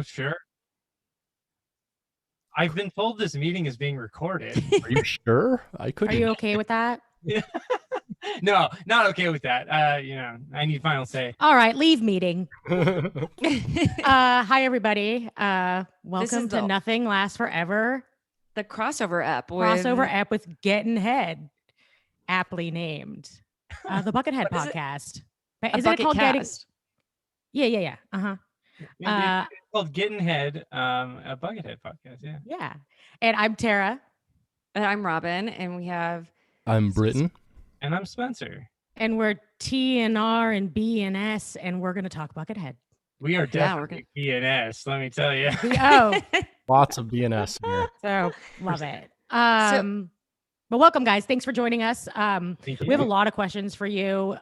Sure. I've been told this meeting is being recorded. Are you sure? I couldn't. Are you okay with that? No, not okay with that. I need final say. All right, leave meeting. Hi, everybody. Welcome to Nothing Lasts Forever. The crossover app. With Getting Head, aptly named. The Buckethead podcast. Is it called Getting? Yeah. It's called Getting Head, a Buckethead podcast. Yeah. And I'm Tara. And I'm Robin. And we have... I'm Britton. And I'm Spencer. And we're TNR and BNS, and we're going to talk Buckethead. We are definitely BNS, let me tell you. Oh. Lots of BNS here. So, love it. But welcome, guys. Thanks for joining us. We have a lot of questions for you.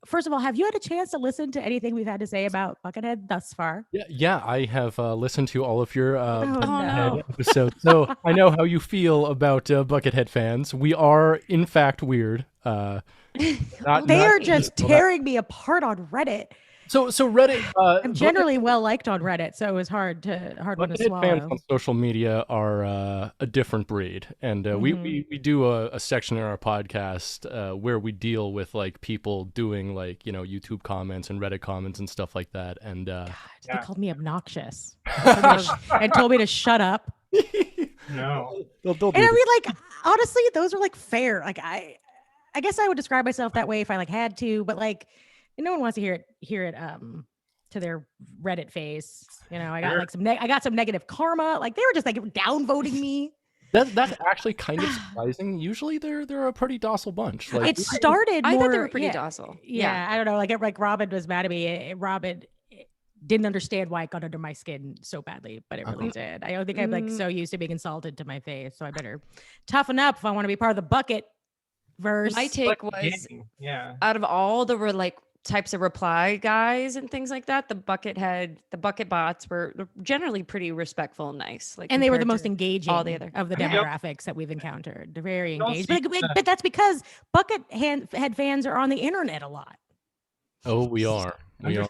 First of all, have you had a chance to listen to anything we've had to say about Buckethead thus far? Yeah, I have listened to all of your Buckethead episodes, so I know how you feel about Buckethead fans. We are, in fact, weird. They are just tearing me apart on Reddit. So Reddit. I'm generally well liked on Reddit, so it was hard one to swallow. Fans on social media are a different breed, and we do a section in our podcast where we deal with like people doing like YouTube comments and Reddit comments and stuff like that. And God, they called me obnoxious and told me to shut up. No, and I mean, like, honestly, those are like fair. Like I guess I would describe myself that way if I like had to, but like. No one wants to hear it to their Reddit face. I got like I got some negative karma. Like they were just like downvoting me. That's actually kind of surprising. Usually they're a pretty docile bunch. Like it started I more, thought they were pretty docile. Yeah, I don't know. Like Robin was mad at me. Robin didn't understand why it got under my skin so badly, but it really did. I don't think I'm like so used to being insulted to my face, so I better toughen up if I want to be part of the bucket verse. My take was out of all the types of reply guys and things like that, the bucket bots were generally pretty respectful and nice. And they were the most engaging all the other of the demographics that we've encountered. They're very engaged. But that's because Buckethead fans are on the internet a lot. Oh, we are. Yeah.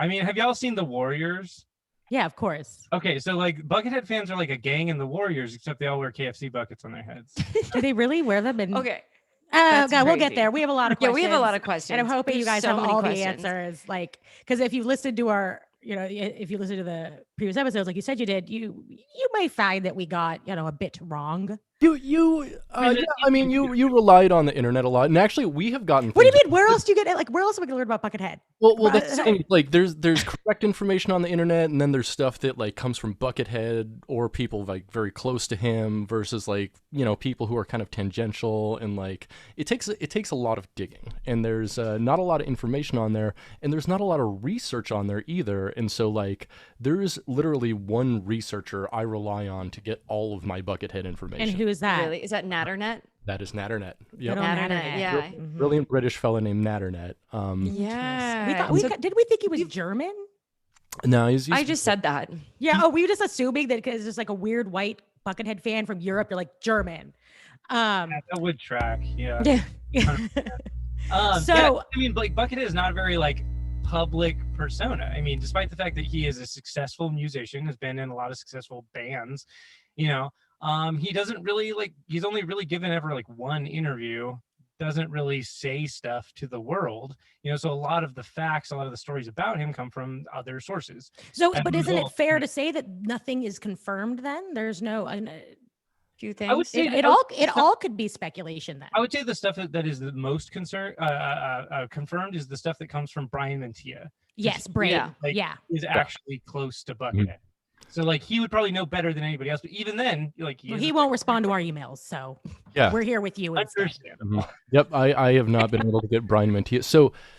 I mean, have y'all seen The Warriors? Yeah, of course. Okay, so like Buckethead fans are like a gang in The Warriors, except they all wear KFC buckets on their heads. Do they really wear them? Okay. God, we'll get there. We have a lot of questions. Yeah, we have a lot of questions. And I'm hoping you guys have all the answers. Like, because if you listen to if you listen to the previous episodes, like you said you did, you may find that we got, a bit wrong. You relied on the internet a lot, and actually we have gotten. What do you mean? Where else do you get it? Like, where else are we gonna learn about Buckethead? Well, that's the thing. Like, there's correct information on the internet, and then there's stuff that like comes from Buckethead or people like very close to him versus like people who are kind of tangential, and like it takes a lot of digging, and there's not a lot of information on there, and there's not a lot of research on there either, and so like there's literally one researcher I rely on to get all of my Buckethead information. And who is that? Really? Is that Natternet? That is Natternet. Yep. Natternet, yeah. Brilliant British fella named Natternet. Yeah. Did we think he was German? No, he's I just said that. Yeah. Oh, we were just assuming that because it's just like a weird white Buckethead fan from Europe, you're like German. That would track. Yeah. So I mean, like Buckethead is not a very like public persona. I mean, despite the fact that he is a successful musician, has been in a lot of successful bands, he doesn't really he's only really given ever like one interview, doesn't really say stuff to the world, so a lot of the facts, a lot of the stories about him come from other sources. So, but isn't it fair to say that nothing is confirmed then? There's no few things. I would say it all could be speculation then. I would say the stuff that is the most confirmed is the stuff that comes from Brian Mentia. Yes, Brian. Is actually close to Buckethead. So like he would probably know better than anybody else, but even then, like he won't respond to our emails. So we're here with you. Understandable. Yep, I have not been able to get Brian Mentia.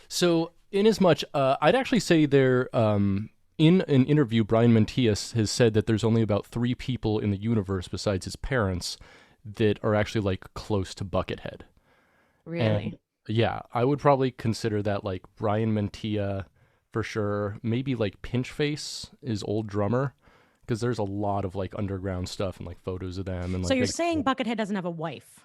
So in as much, I'd actually say there in an interview, Brian Mentia has said that there's only about 3 people in the universe besides his parents that are actually like close to Buckethead. Really? And, yeah, I would probably consider that like Brian Mentia for sure. Maybe like Pinchface, his old drummer. Because there's a lot of like underground stuff and like photos of them. And so you're saying Buckethead doesn't have a wife?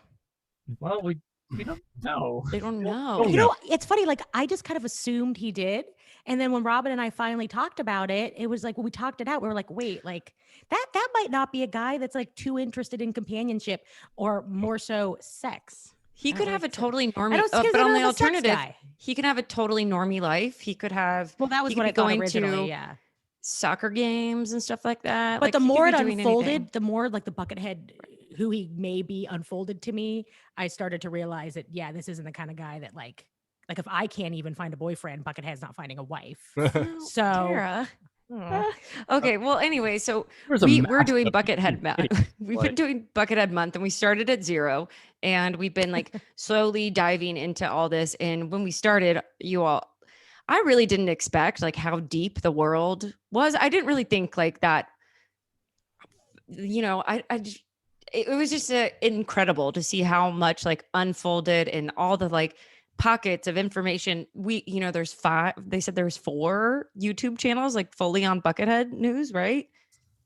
Well, we don't know. They don't know. It's funny. Like I just kind of assumed he did, And then when Robin and I finally talked about it, it was like, when we talked it out, we were like, wait, like that might not be a guy that's like too interested in companionship or more so sex. He I could don't have a like to- totally I normie, don't but consider on him the a sex alternative, guy. he can have a totally normie life. He could have, Well, that was he what could I be thought going originally, to yeah. soccer games and stuff like that. But Like, the he could more be it doing anything. unfolded, the more like the Buckethead, who he may be, unfolded to me, I started to realize that, yeah, this isn't the kind of guy that like if I can't even find a boyfriend, Buckethead's not finding a wife. Oh, So Tara. Okay, well, anyway, so There's a we're doing massive Buckethead month. We've been doing Buckethead month, and we started at 0, and we've been like slowly diving into all this. And when we started, I really didn't expect like how deep the world was. I didn't really think like that. It was just incredible to see how much like unfolded and all the like pockets of information. There's 5, they said there's 4 YouTube channels like fully on Buckethead news, right?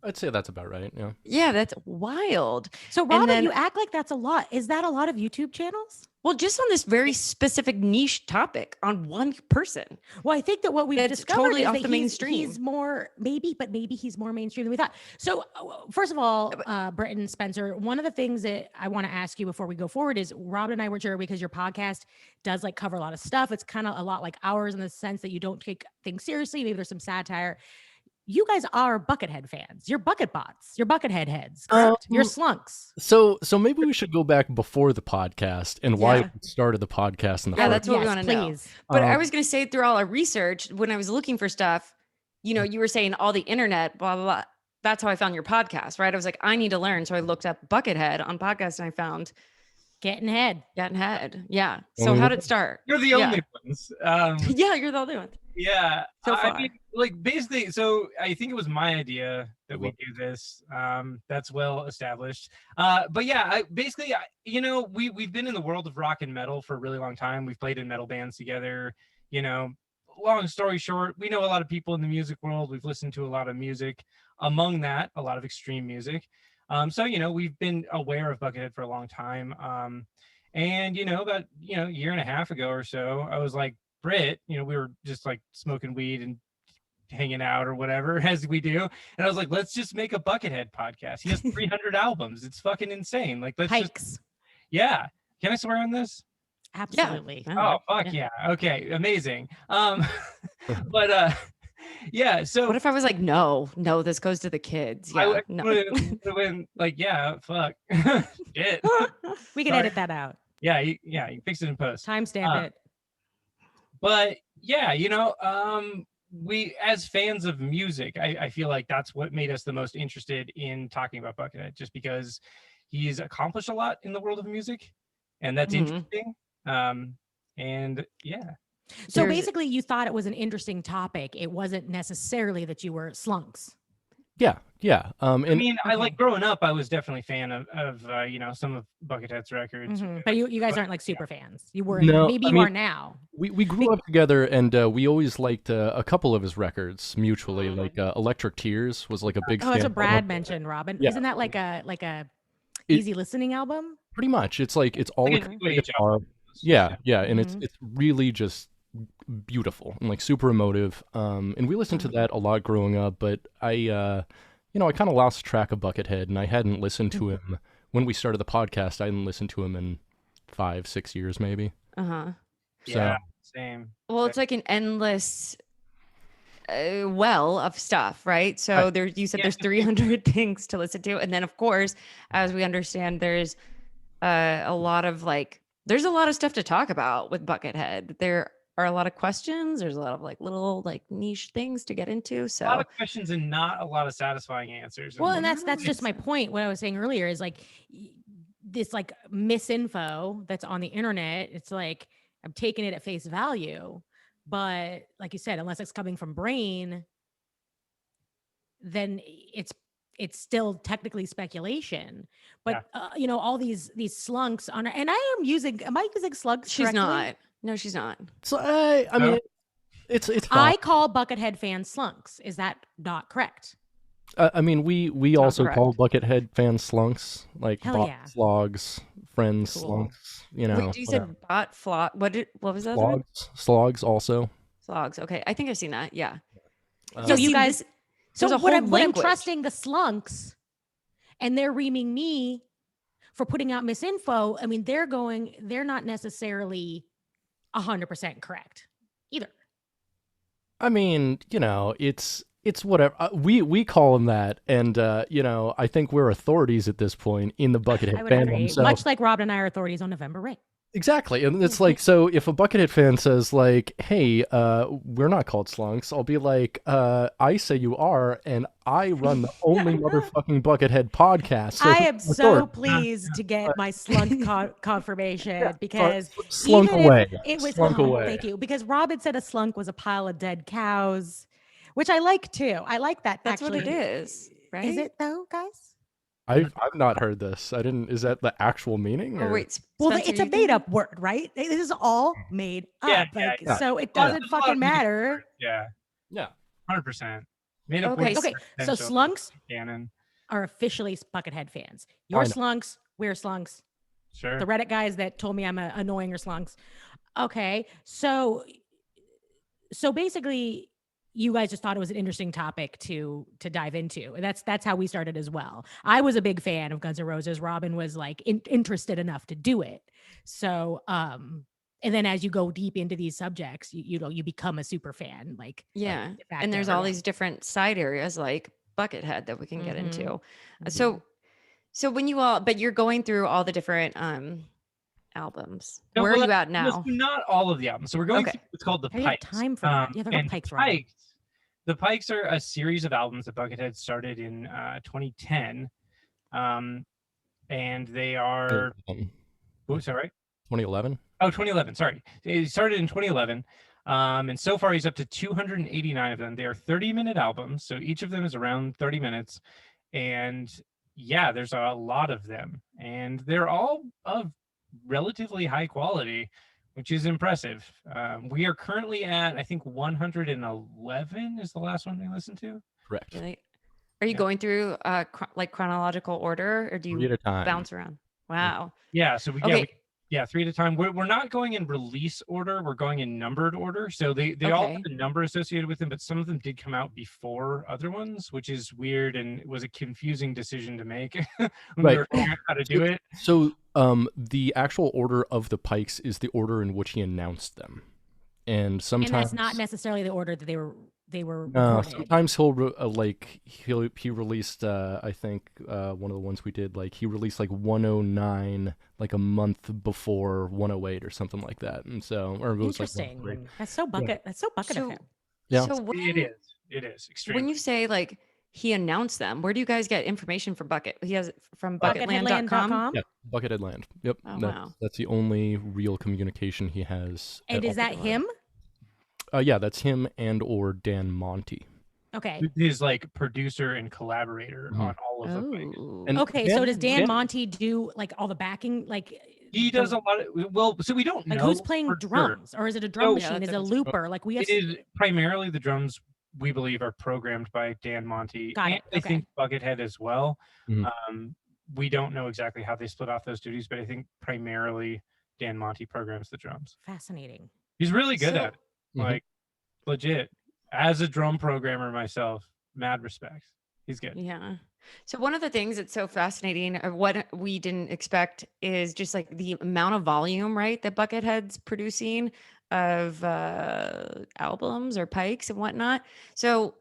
I'd say that's about right. Yeah. Yeah, that's wild. So Robin, then- you act like that's a lot. Is that a lot of YouTube channels? Well, just on this very specific niche topic on one person. Well, I think that what we've That's discovered totally is off that the mainstream. he's more, maybe he's more mainstream than we thought. So first of all, Britton, Spencer, one of the things that I want to ask you before we go forward is, Robin and I were sure, because your podcast does like cover a lot of stuff. It's kind of a lot like ours in the sense that you don't take things seriously. Maybe there's some satire. You guys are Buckethead fans. You're bucket bots. You're Buckethead heads, correct? You're slunks. So maybe we should go back before the podcast and why we started the podcast in the Yeah, first that's what we want to know. Please. But I was going to say, through all our research, when I was looking for stuff, you were saying all the internet, blah, blah, blah. That's how I found your podcast, right? I was like, I need to learn. So I looked up Buckethead on podcast and I found Getting Head. Yeah. So how did it start? You're the only ones. Yeah, you're the only one. Yeah. So far. I mean, like basically, so I think it was my idea that we do this. That's well established. But yeah, we've been in the world of rock and metal for a really long time. We've played in metal bands together. Long story short, we know a lot of people in the music world. We've listened to a lot of music. Among that, a lot of extreme music. So we've been aware of Buckethead for a long time. And about a year and a half ago or so, I was like, Britt, we were just like smoking weed and hanging out or whatever as we do, and I was like, let's just make a Buckethead podcast. He has 300 albums. It's fucking insane. Like, let's Hikes. yeah. Can I swear on this? Absolutely. Oh fuck yeah. Okay, amazing. But yeah. So what if I was like, no, this goes to the kids? Yeah, no. When like, yeah, fuck. Shit. We can edit that out. Yeah, you can fix it in post. Timestamp it. But yeah, we, as fans of music, I feel like that's what made us the most interested in talking about Buckethead, just because he's accomplished a lot in the world of music, and that's interesting. And yeah. So basically, you thought it was an interesting topic. It wasn't necessarily that you were slunks. Yeah. I mean, I like growing up, I was definitely a fan of some of Buckethead's records. Mm-hmm. But you guys aren't like super fans. You were. Maybe you are now. We grew up together, and we always liked a couple of his records mutually. Like Electric Tears was like a big. Oh, that's what Brad mentioned, Robin. Yeah. Isn't that like a easy listening album? Pretty much. It's like it's all like guitar. Yeah, and it's really just beautiful and like super emotive. And we listened to that a lot growing up, but I kind of lost track of Buckethead, and I hadn't listened to him when we started the podcast. I hadn't listened to him in 5-6 years, maybe. So, yeah, same. Well, it's like an endless well of stuff, right? So you said there's 300 things to listen to, and then of course, as we understand, there's a lot of there's a lot of stuff to talk about with Buckethead. There are a lot of questions. There's a lot of little niche things to get into. So a lot of questions and not a lot to answers. Well, and that's just my point. What I was saying earlier is this misinfo that's on the internet. It's like I'm taking it at face value, but like you said, unless it's coming from Brain, then it's still technically speculation. But all these slunks on, and am I using slugs? She's correctly? not. No, she's not. So I mean, it's fine. I call Buckethead fans slunks. Is that not correct? I mean, we also call Buckethead fans slunks, like bot slogs, friends slunks. Wait, you said bot flog. What was that? Slogs also. Slogs. Okay, I think I've seen that. Yeah. So Yeah, you see, guys, this- so there's a what whole I'm language. trusting the slunks, and they're reaming me for putting out misinfo. I mean, they're not necessarily 100% correct either. I mean, it's whatever. We call them that, and I think we're authorities at this point in the Buckethead I would agree. fandom. So Much like Rob and I are authorities on November Rain. exactly, and it's like, so if a Buckethead fan says like, "Hey, we're not called slunks," I'll be like, "I say you are, and I run the only motherfucking Buckethead podcast." So I who's am the so authority? pleased to get my slunk So, confirmation because slunk even away, if it was, slunk away. thank you, because Rob had said a slunk was a pile of dead cows, which I like too. I like that. That's actually. what it is, right? Is it though, guys? I've not heard this. I didn't. Is that the actual meaning? Oh Or? wait, Well, Spencer, it's a you made can- up word, right? This is all made up. Yeah, like, yeah. so it Well, doesn't there's a lot fucking of made up matter. words, Yeah, Yeah. 100%. Made up Okay, words Okay, are so essential to slunks canon. are officially Buckethead fans. Your I know. slunks, we're slunks. Sure. The Reddit guys that told me I'm annoying or slunks. Okay, so basically, you guys just thought it was an interesting topic to dive into, and that's how we started as well. I was a big fan of Guns N' Roses. Robin was like interested enough to do it. So, and then as you go deep into these subjects, you become a super fan. Like, Yeah, de facto, and there's all yeah. these different side areas like Buckethead that we can get Mhm. into. Mhm. So when you all, but you're going through all the different albums. No, Where well, are you at well, so now? not all of the albums. So we're going Okay. through what's called the How do you have Pikes. time for that? Yeah, they're called and Pikes, Robin. The Pikes are a series of albums that Buckethead started in 2010. And they are, oh, is that right? 2011. Oh, 2011. Sorry. It started in 2011. And so far he's up to 289 of them. They are 30-minute albums. So each of them is around 30 minutes. And yeah, there's a lot of them. And they're all of relatively high quality, which is impressive. We are currently at, I think, 111 is the last one we listened to. Correct. Really? Are you Yeah. going through like chronological order, or do Three at you a time. bounce around? Wow. Yeah, so Okay. Yeah, 3 at a time. We're not going in release order. We're going in numbered order. So they all Okay. have a number associated with them, but some of them did come out before other ones, which is weird and it was a confusing decision to make when we Right. were figuring out how to do it. So, the actual order of the Pikes is the order in which he announced them, and And sometimes that's not necessarily the order that they were No, recorded. sometimes he released I think one of the ones we did, like he released like 109 like a month before 108 or something like that, and so or it was like Interesting. 103. That's so bucket. That's so bucket of So, him. Yeah. so It is. It is extremely. when you say like he announced them, where do you guys get information for Bucket? He has it from bucketland.com. Bucketheadland.com. Yeah, Buckethead Land. Yep, Oh, that's, wow. that's the only real communication he has. And at is all. that him? Yeah, that's him and or Dan Monty. Okay. his like producer and collaborator Mhm. on all of the Pikes. Oh. And Okay. So Dan- does Dan Dan- Monty do like all the backing? Like He does a lot of, well, so we don't like know who's playing for sure. drums, or is it a drum So- machine? Yeah, Is it a that's- looper? Like we have. It is primarily the drums we believe are programmed by Dan Monty. Got it, And I okay. think Buckethead as well. Mhm. We don't know exactly how they split off those duties, but I think primarily Dan Monty programs the drums. Fascinating. He's really good So- at it. Mhm. Like legit. As a drum programmer myself, mad respect. He's good. Yeah. So one of the things that's so fascinating, or what we didn't expect, is just like the amount of volume, right, that Buckethead's producing of albums or Pikes and whatnot. So,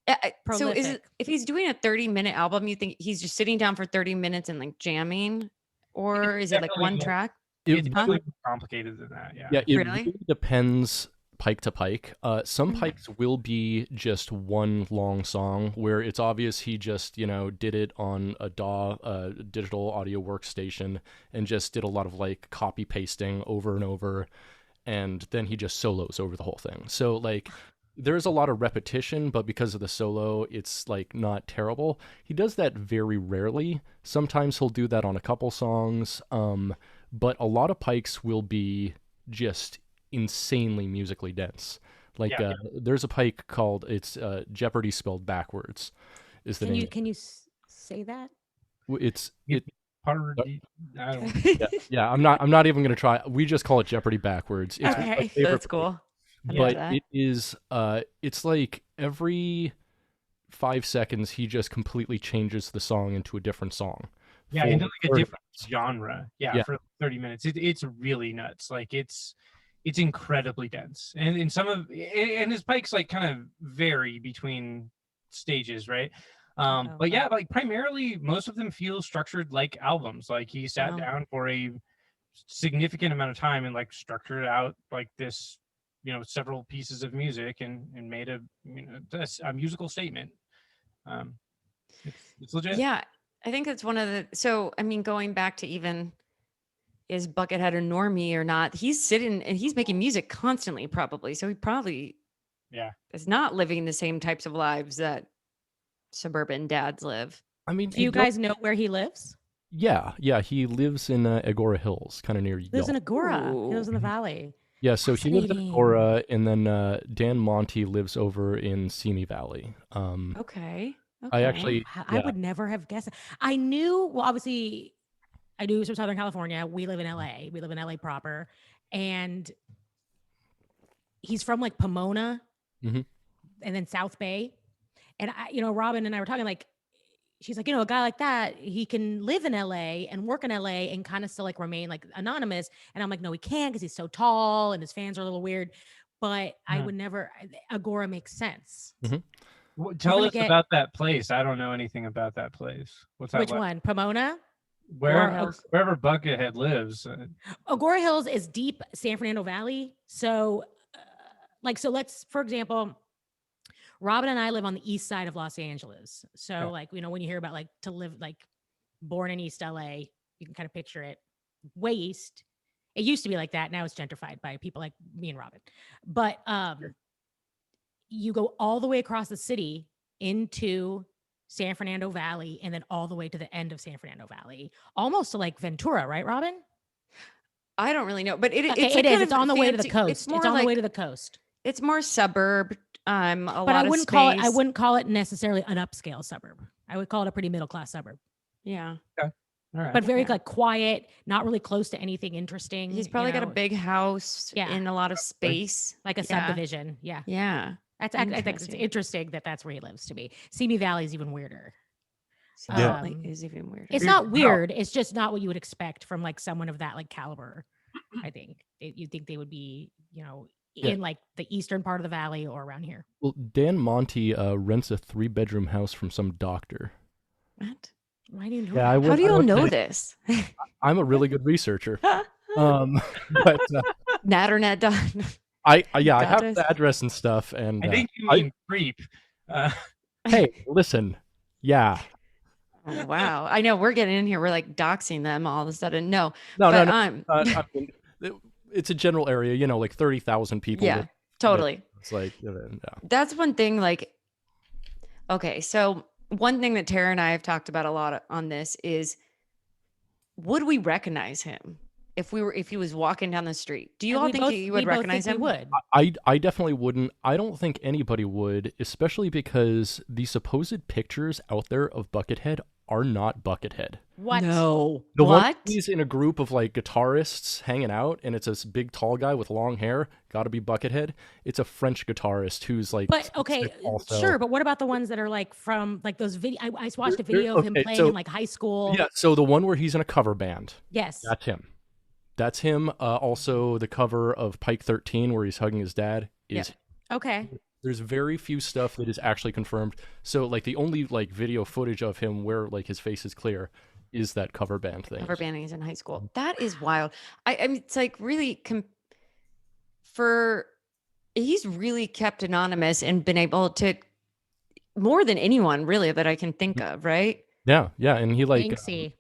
so is it, Prolific. if he's doing a 30-minute album, you think he's just sitting down for 30 minutes and like jamming, or is it like definitely one more- track? It's It- really more complicated than that. Yeah. Yeah, it Really? really depends pike to pike. Some Mhm. pikes will be just one long song where it's obvious he just, did it on a DAW, digital audio workstation, and just did a lot of like copy pasting over and over, and then he just solos over the whole thing. So like there's a lot of repetition, but because of the solo, it's like not terrible. He does that very rarely. Sometimes he'll do that on a couple songs, but a lot of pikes will be just insanely musically dense. Like Yeah. there's a pike called Jeopardy spelled backwards is the name. Can you say that? It's Parody. I don't yeah, I'm not even gonna try. We just call it Jeopardy backwards. It's one of my Okay. favorite That's pikes. cool. I'm but into that. it is it's like every 5 seconds he just completely changes the song into a different song. Yeah, for into like a 30 different genre. Yeah, Yeah. for 30 minutes. It's really nuts. Like it's incredibly dense. And some of and his pikes like kind of vary between stages, right? But yeah, like primarily most of them feel structured like albums. Like he sat Wow. down for a significant amount of time and like structured out like this, several pieces of music and made a a musical statement. It's legit. Yeah, I think that's one of the. So I mean, going back to even is Buckethead a normie or not? He's sitting and he's making music constantly, probably. So he probably Yeah. is not living the same types of lives that suburban dads live. I mean, Do you guys know where he lives? Yeah, he lives in Agora Hills, kind of near Lives in Yelp. Agora. He lives in the Mhm. valley. Yeah, so he lives in Fascinating. Agora, and then Dan Monty lives over in Simi Valley. Okay. I actually, I would never have guessed it. I knew, well, obviously, I knew he was from Southern California. We live in LA. We live in LA proper. And he's from like Pomona Mhm. and then South Bay. And Robin and I were talking like, she's like, a guy like that, he can live in LA and work in LA and kind of still like remain like anonymous. And I'm like, no, he can't because he's so tall and his fans are a little weird. But I would never, Agora makes sense. Tell us about that place. I don't know anything about that place. What's that? Which one? Pomona? Wherever Buckethead lives. Agora Hills is deep San Fernando Valley. So, so let's, for example, Robin and I live on the east side of Los Angeles. So, when you hear about like to live, like born in East LA, you can kind of picture it way east. It used to be like that. Now it's gentrified by people like me and Robin. But you go all the way across the city into San Fernando Valley and then all the way to the end of San Fernando Valley, almost to like Ventura, right, Robin? I don't really know, but it is. It's on the way to the coast. It's on the way to the coast. It's more suburb. But I wouldn't call it. I wouldn't call it necessarily an upscale suburb. I would call it a pretty middle class suburb. Yeah. Okay. All right. But very like quiet, not really close to anything interesting. He's probably got a big house in a lot of space, like a subdivision. Yeah. Yeah. I think it's interesting that that's where he lives. To me, Simi Valley is even weirder. Is even weirder. It's not weird. It's just not what you would expect from like someone of that like caliber. I think you'd think they would be, in like the eastern part of the valley or around here. Well, Dan Monty rents a 3-bedroom house from some doctor. What? Why do you know? Yeah, how do you all know this? I'm a really good researcher. But Nat or Nat dot. I have the address and stuff, and I think you mean creep. Hey, listen, yeah. Oh, wow, I know we're getting in here. We're like doxing them all of a sudden. No. I mean, it's a general area, like 30,000 people. Yeah, totally. It's like, That's one thing. Like, okay, so one thing that Tara and I have talked about a lot on this is, would we recognize him if he was walking down the street? Do you all think you would recognize him? We would. I definitely wouldn't. I don't think anybody would, especially because the supposed pictures out there of Buckethead are not Buckethead. What? No. The one he's in a group of like guitarists hanging out, and it's this big tall guy with long hair. Got to be Buckethead. It's a French guitarist who's like. But okay, sure. But what about the ones that are like from like those video? I watched a video of him playing in like high school. Yeah. So the one where he's in a cover band. Yes. That's him. That's him. Also, the cover of Pike 13 where he's hugging his dad is. Okay. There's very few stuff that is actually confirmed. So like the only like video footage of him where like his face is clear is that cover band thing. Cover banding is in high school. That is wild. I mean, it's like really he's really kept anonymous and been able to more than anyone really that I can think of, right? Yeah, and he like Banksy.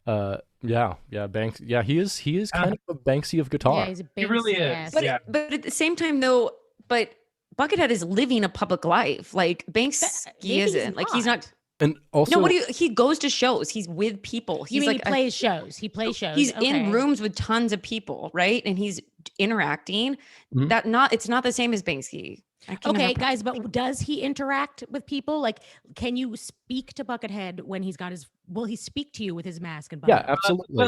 Banks. Yeah, he is kind of a Banksy of guitar. Yeah, he's a Banksy. He really is. But at the same time though, Buckethead is living a public life. Like Banks, he isn't. Like he's not. And also, he goes to shows. He's with people. He's he plays shows. He plays shows. He's in rooms with tons of people, right? And he's interacting. Mm-hmm. It's not the same as Banksy. Okay, guys, but does he interact with people? Like, can you speak to Buckethead when he's got will he speak to you with his mask and yeah, absolutely.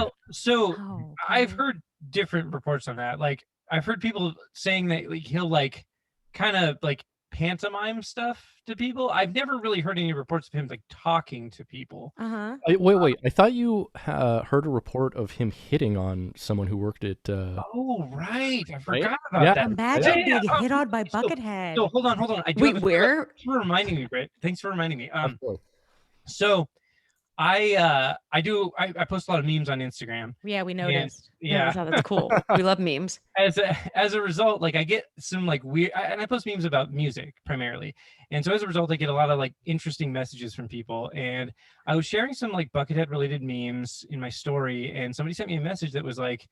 I've heard different reports on that. Like, I've heard people saying that like he'll like kind of like pantomime stuff to people. I've never really heard any reports of him like talking to people. Uh-huh. Wait. I thought you heard a report of him hitting on someone who worked at. Oh, right. I forgot Yeah. about that. Imagine Yeah. being Oh, hit on by so- Buckethead. So hold on. I do Wait, have a where? Thanks for reminding me, Britt. Thanks for reminding me. Of course. So I post a lot of memes on Instagram. Yeah, we And noticed. yeah, That's cool. We love memes. as a result, like I get some like weird, and I post memes about music primarily, and so as a result, I get a lot of like interesting messages from people. And I was sharing some like Buckethead related memes in my story, and somebody sent me a message that was like,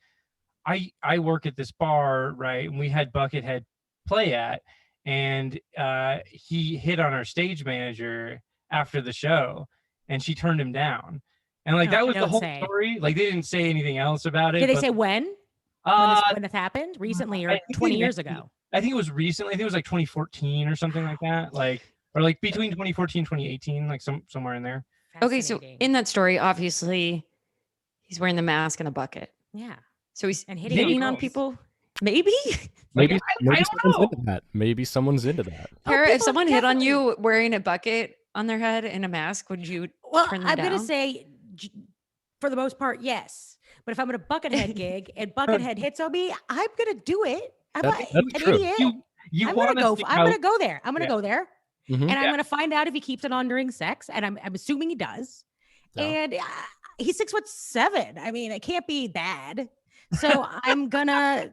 I work at this bar, right? And we had Buckethead play at, and he hit on our stage manager after the show, and she turned him down. And like No, that was the don't whole say. story. Like they didn't say anything else about it. Did they but, say when? uh, When this happened? Recently I or think 20 they years mentioned- ago? I think it was recently. I think it was like 2014 or something like that. Like or like between 2014 and 2018, like somewhere in there. Okay, so Fascinating. in that story, obviously, he's wearing the mask and a bucket. Yeah. So he's And hitting, hitting on girls. people. Maybe. Maybe I maybe don't someone's know. into that. Maybe someone's into that. Oh, Tara, if people someone hit on definitely- you wearing a bucket on their head and a mask, would you Well, turn them I'm gonna down? say, for the most part, yes. But if I'm at a Buckethead gig and Buckethead hits on me, I'm gonna do it. I'm That's an true. idiot. You I'm want gonna to go. I'm gonna go there. I'm gonna Yeah. go there, Mhm. and I'm Yeah. gonna find out if he keeps it on during sex, and I'm assuming he does. Yeah. And he's 6'7". I mean, it can't be bad. So I'm gonna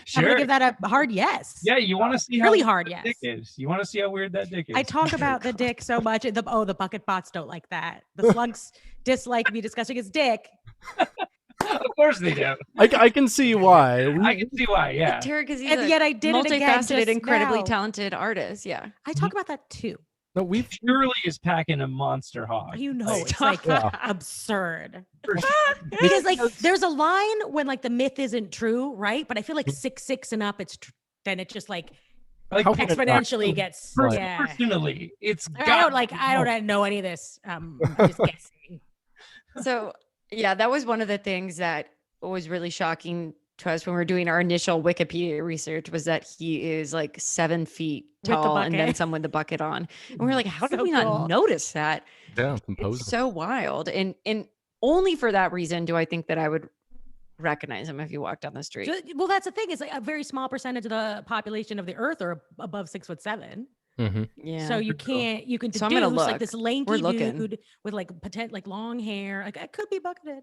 Sure. give that a hard yes. Yeah, you want to see how Really weird hard that yes. dick is. You want to see how weird that dick is. I talk about the dick so much. The bucket bots don't like that. The slugs dislike me discussing his dick. Of course they do. I can see why. I can see why. Yeah. Tara, because he's And a yet I did it again multifaceted, just incredibly now. talented artist. Yeah. I talk about that too. No, we've Surely is packing a monster hog. You know, Like, it's like Yeah. absurd. for Because like there's a line when like the myth isn't true, right? But I feel like 6'6" and up, then it just like like How can it not? exponentially gets yeah. personally, it's I don't know any of this. I'm just guessing. So yeah, that was one of the things that was really shocking to us when we were doing our initial Wikipedia research was that he is like 7 feet With the tall and then bucket. some with the bucket on. And we're like, how did So we cool. not notice that? yeah, It's composable. so wild. And only for that reason do I think that I would recognize him if you walked down the street. Well, that's the thing. It's like a very small percentage of the population of the earth are above 6'7". Hmm. Yeah. So you can deduce So I'm gonna like look. this lanky We're looking. dude with like like long hair. Like it could be Buckethead.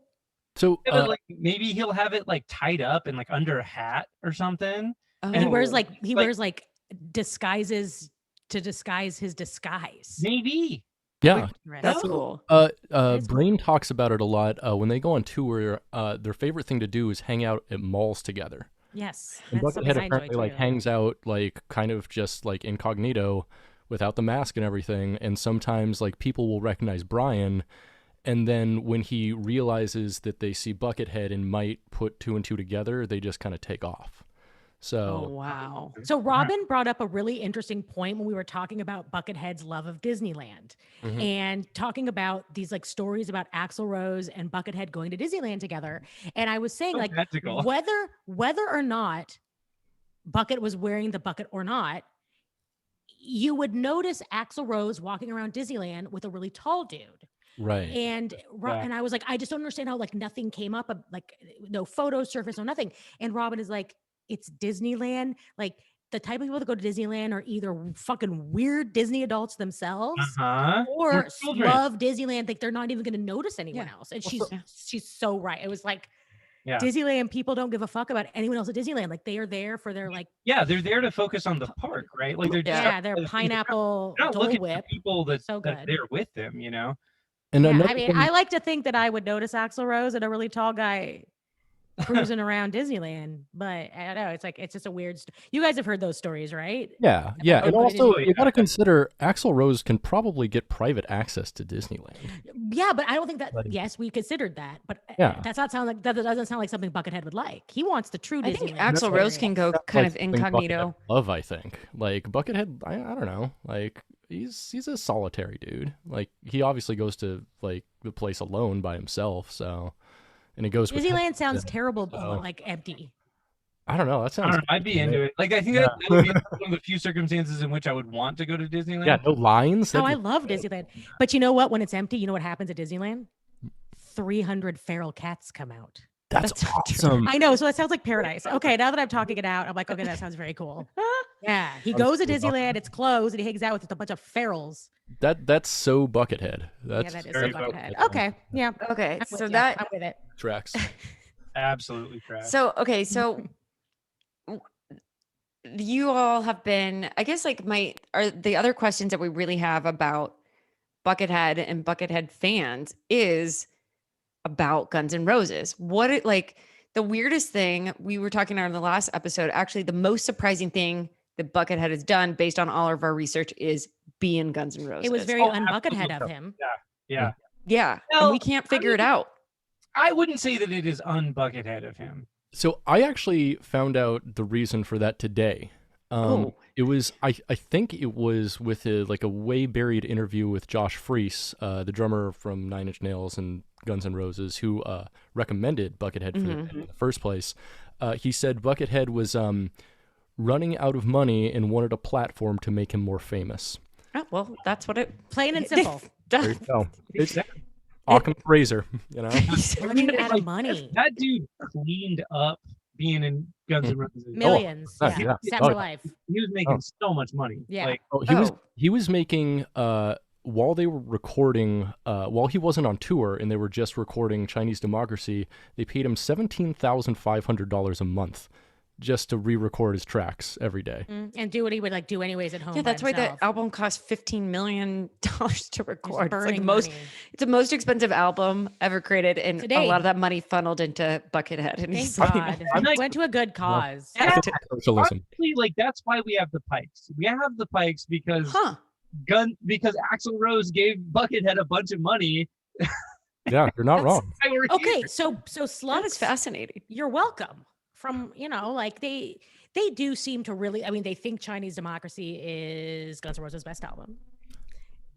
So Yeah, but, like maybe he'll have it like tied up and like under a hat or something. And he wears Oh. like like- wears like disguises to disguise his disguise. Maybe. yeah, That's Oh. cool. is cool. Brain talks about it a lot. When they go on tour, their favorite thing to do is hang out at malls together. Yes, And that's something Buckethead I enjoy apparently like too. hangs out like kind of just like incognito without the mask and everything. And sometimes like people will recognize Brian, and then when he realizes that they see Buckethead and might put two and two together, they just kind of take off. Oh So wow. So Robin brought up a really interesting point when we were talking about Buckethead's love of Disneyland Mhm. and talking about these like stories about Axl Rose and Buckethead going to Disneyland together. And I was saying So like magical. whether or not Bucket was wearing the bucket or not, you would notice Axl Rose walking around Disneyland with a really tall dude. right. And Yeah. and I was like, I just don't understand how like nothing came up, like no photo surface or nothing. And Robin is like, it's Disneyland. Like the type of people that go to Disneyland are either fucking weird Disney adults themselves Uh-huh. or children. love Disneyland. Like they're not even going to notice anyone Yeah. else. And Well, she's so right. It was like Yeah. Disneyland people don't give a fuck about anyone else at Disneyland. Like they are there for their like Yeah, they're there to focus on the park, right? Like they're just yeah, their pineapple they're not Dole looking Whip. at people that, So that good. they're with them, you know. And Yeah, another I mean, thing- I like to think that I would notice Axl Rose and a really tall guy cruising around Disneyland, but I don't know. It's like it's just a weird. You guys have heard those stories, right? yeah, yeah, and Oh, also yeah. you got to consider Axl Rose can probably get private access to Disneyland. Yeah, but I don't think that. Like- Yes, we considered that, but Yeah. that's not sound like that. Doesn't sound like something Buckethead would like. He wants the true I think Disneyland Axl Rose experience. can go That's kind like of something Buckethead incognito. Love, I think. Like Buckethead, I don't know. Like he's a solitary dude. Like he obviously goes to like the place alone by himself. So, and he goes with Disneyland sounds Yeah. terrible, So- like empty. I don't know. That I sounds. don't know. I'd be into it. Like, I think Yeah. that would be one of the few circumstances in which I would want to go to Disneyland. Yeah, no lines. Oh, That'd I be- love Disneyland. But you know what? When it's empty, you know what happens at Disneyland? 300 feral cats come out. That's That's awesome. I know. So that sounds like paradise. Okay, now that I'm talking it out, I'm like, okay, that sounds very cool. Yeah, he goes to Disneyland. It's closed, and he hangs out with just a bunch of ferals. That's so Buckethead. Yeah, That's that is very a cool. Buckethead. Okay, yeah. Okay, I'm with so ya. that I'm with it. tracks. Absolutely trash. so okay, so you all have been, I guess, like are the other questions that we really have about Buckethead and Buckethead fans is about Guns N' Roses. What it like the weirdest thing we were talking about in the last episode, actually the most surprising thing that Buckethead has done based on all of our research is being Guns N' Roses. It was very Oh, un-Buckethead absolutely. of him. Yeah. yeah, Well, and we can't figure it out. I wouldn't say that it is un-Buckethead of him. So I actually found out the reason for that today. Oh. It was I think it was with a way buried interview with Josh Freese, the drummer from Nine Inch Nails and Guns N' Roses, who recommended Buckethead for the band in the first place. He said Buckethead was running out of money and wanted a platform to make him more famous. Oh, well, that's what it Plain and simple. There you go. It's Occam's razor, you know. Running out of Like, money. That dude cleaned up being in Guns N' Roses. Millions. Oh, yeah. yeah. Set Oh, for yeah. life. He was making so much money. Yeah. Like, Oh, Oh. he was making while they were recording while he wasn't on tour and they were just recording Chinese Democracy, they paid him $17,500 a month just to re-record his tracks every day. And do what he would do anyways at home. Yeah, by that's why himself. the album cost $15 million to Just record. It's like burning the most money. it's the most expensive album ever created, and To a date. lot of that money funneled into Buckethead. And Thank he's like, God. I'm like- Went to a good cause. Yeah. Socialism. honestly, like that's why we have the Pikes. We have the Pikes because because Axl Rose gave Buckethead a bunch of money. Yeah, you're not That's- wrong. Why we're Okay, here. so that is sluts, fascinating. you're welcome. From like they do seem to really. I mean, they think Chinese Democracy is Guns N' Roses' best album,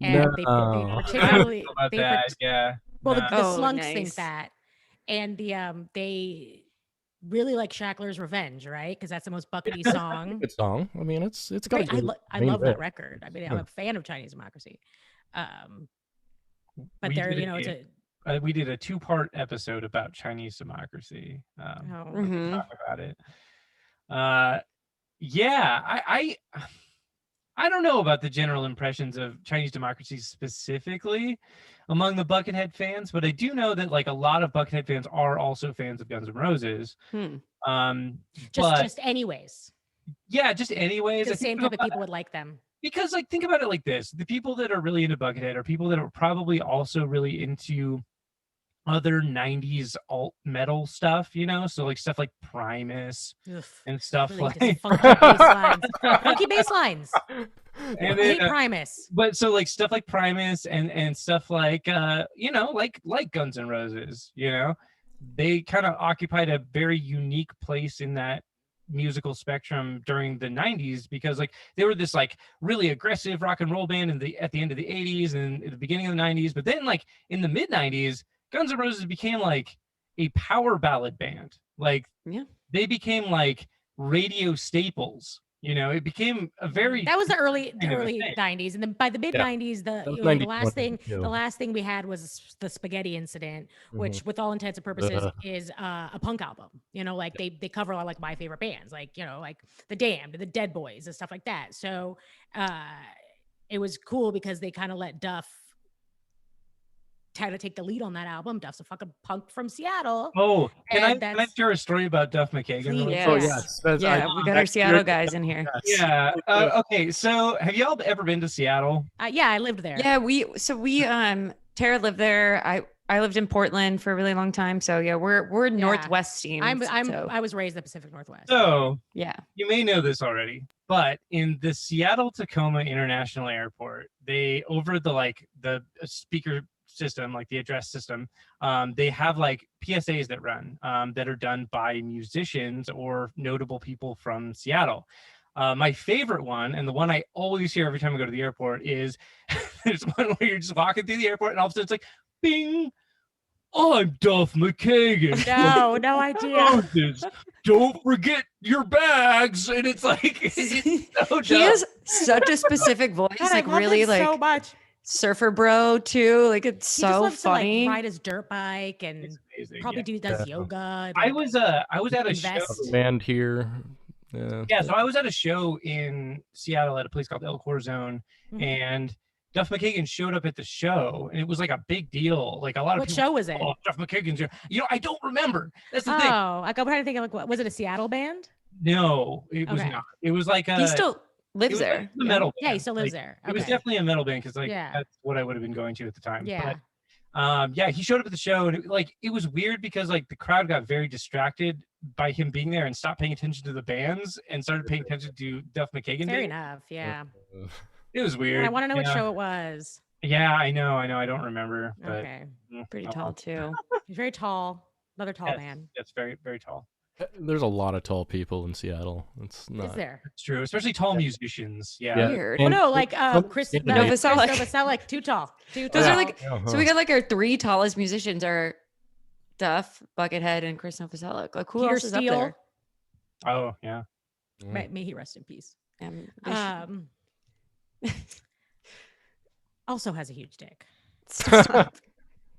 and No. they I don't know particularly about they that. part- Yeah. well No. the Oh, Slunks nice. think that, and they really like Shackler's Revenge, right? Because that's the most Buckety song. Good song. I mean, it's got a Great. good I main love that bit. record. I mean, Yeah. I'm a fan of Chinese Democracy. But We they're did it's a we did a 2-part episode about Chinese Democracy. oh. We can Mhm. talk about it. Yeah, I don't know about the general impressions of Chinese Democracy specifically among the Buckethead fans, but I do know that like a lot of Buckethead fans are also fans of Guns N' Roses. But Just anyways. yeah, just anyways, The I think same type of people would like them. because like think about it like this: the people that are really into Buckethead are people that are probably also really into other 90s alt metal stuff, so like stuff like Primus Ugh, and stuff really like just funky bass lines. Funky bass lines. and Hate then, Primus. but so like stuff like Primus and stuff like like Guns N' Roses, they kind of occupied a very unique place in that musical spectrum during the 90s because like they were this like really aggressive rock and roll band at the end of the 80s and at the beginning of the 90s, but then like in the mid 90s Guns N' Roses became like a power ballad band. Like they became like radio staples. It became a very That was the early kind of a thing. 90s, and then by the mid 90s, was the 91, last thing we had was the Spaghetti Incident, which, with all intents and purposes, is a punk album. Like they cover a lot like my favorite bands, like like the Damned, the Dead Boys, and stuff like that. So it was cool because they kind of let Duff to take the lead on that album. Duff's a fucking punk from Seattle. Oh, can I that's- share a story about Duff McKagan? Please. Yes. Oh yes. Yeah, we got our Seattle guys in here. Yeah. Okay. So, have y'all ever been to Seattle? Yeah, I lived there. Yeah, we Tara lived there. I lived in Portland for a really long time. So yeah, we're Northwest team. I was raised in the Pacific Northwest. So, yeah. you may know this already, but in the Seattle Tacoma International Airport, they over the speaker system, like the address system, they have like PSAs that run that are done by musicians or notable people from Seattle. My favorite one, and the one I always hear every time I go to the airport, is there's one where you're just walking through the airport and all of a sudden it's like, bing, I'm Duff McKagan. No idea. Don't forget your bags. And it's like, it's so He dumb. has such a specific voice, God, like I love really him like so much. surfer bro too. Like it's He just so loves funny. to like ride his dirt bike and It's amazing. probably does Yeah. yoga. And, I like, was at a show. invest. Band here. Yeah, so I was at a show in Seattle at a place called El Corazon, Mhm. and Duff McKagan showed up at the show, and it was like a big deal. Like a lot of What people, show was it? oh, Duff McKagan's here. I don't remember. That's the Oh, thing. like I'm trying to think of like, was it a Seattle band? No, it was Okay. not. It was like a. He still it lives was there. like the metal. Yeah, he band. still lives Like, there. It was Okay. definitely a metal band because Yeah. that's what I would have been going to at the time. Yeah. But, yeah, he showed up at the show, and it was weird because like the crowd got very distracted by him being there and stopped paying attention to the bands and started paying attention to Duff McKagan. Fair being- enough. Yeah. It was weird. I want to know what Yeah. show it was. Yeah, I know. I don't remember. But Okay. Pretty oh, tall well. too. He's very tall. Another tall Yes. man. That's very, very tall. There's a lot of tall people in Seattle. It's not. Is there? It's true, especially tall musicians. Yeah. Yeah. Weird. Oh And- no, like Chris Yeah. Novoselic. Novoselic, too tall. Too Those tall. are like Uh-huh. so we got like our three tallest musicians are Duff, Buckethead, and Chris Novoselic. Like who Peter else is up Steele. there? Oh, yeah. May he rest in peace. They should- Also has a huge dick. Stop.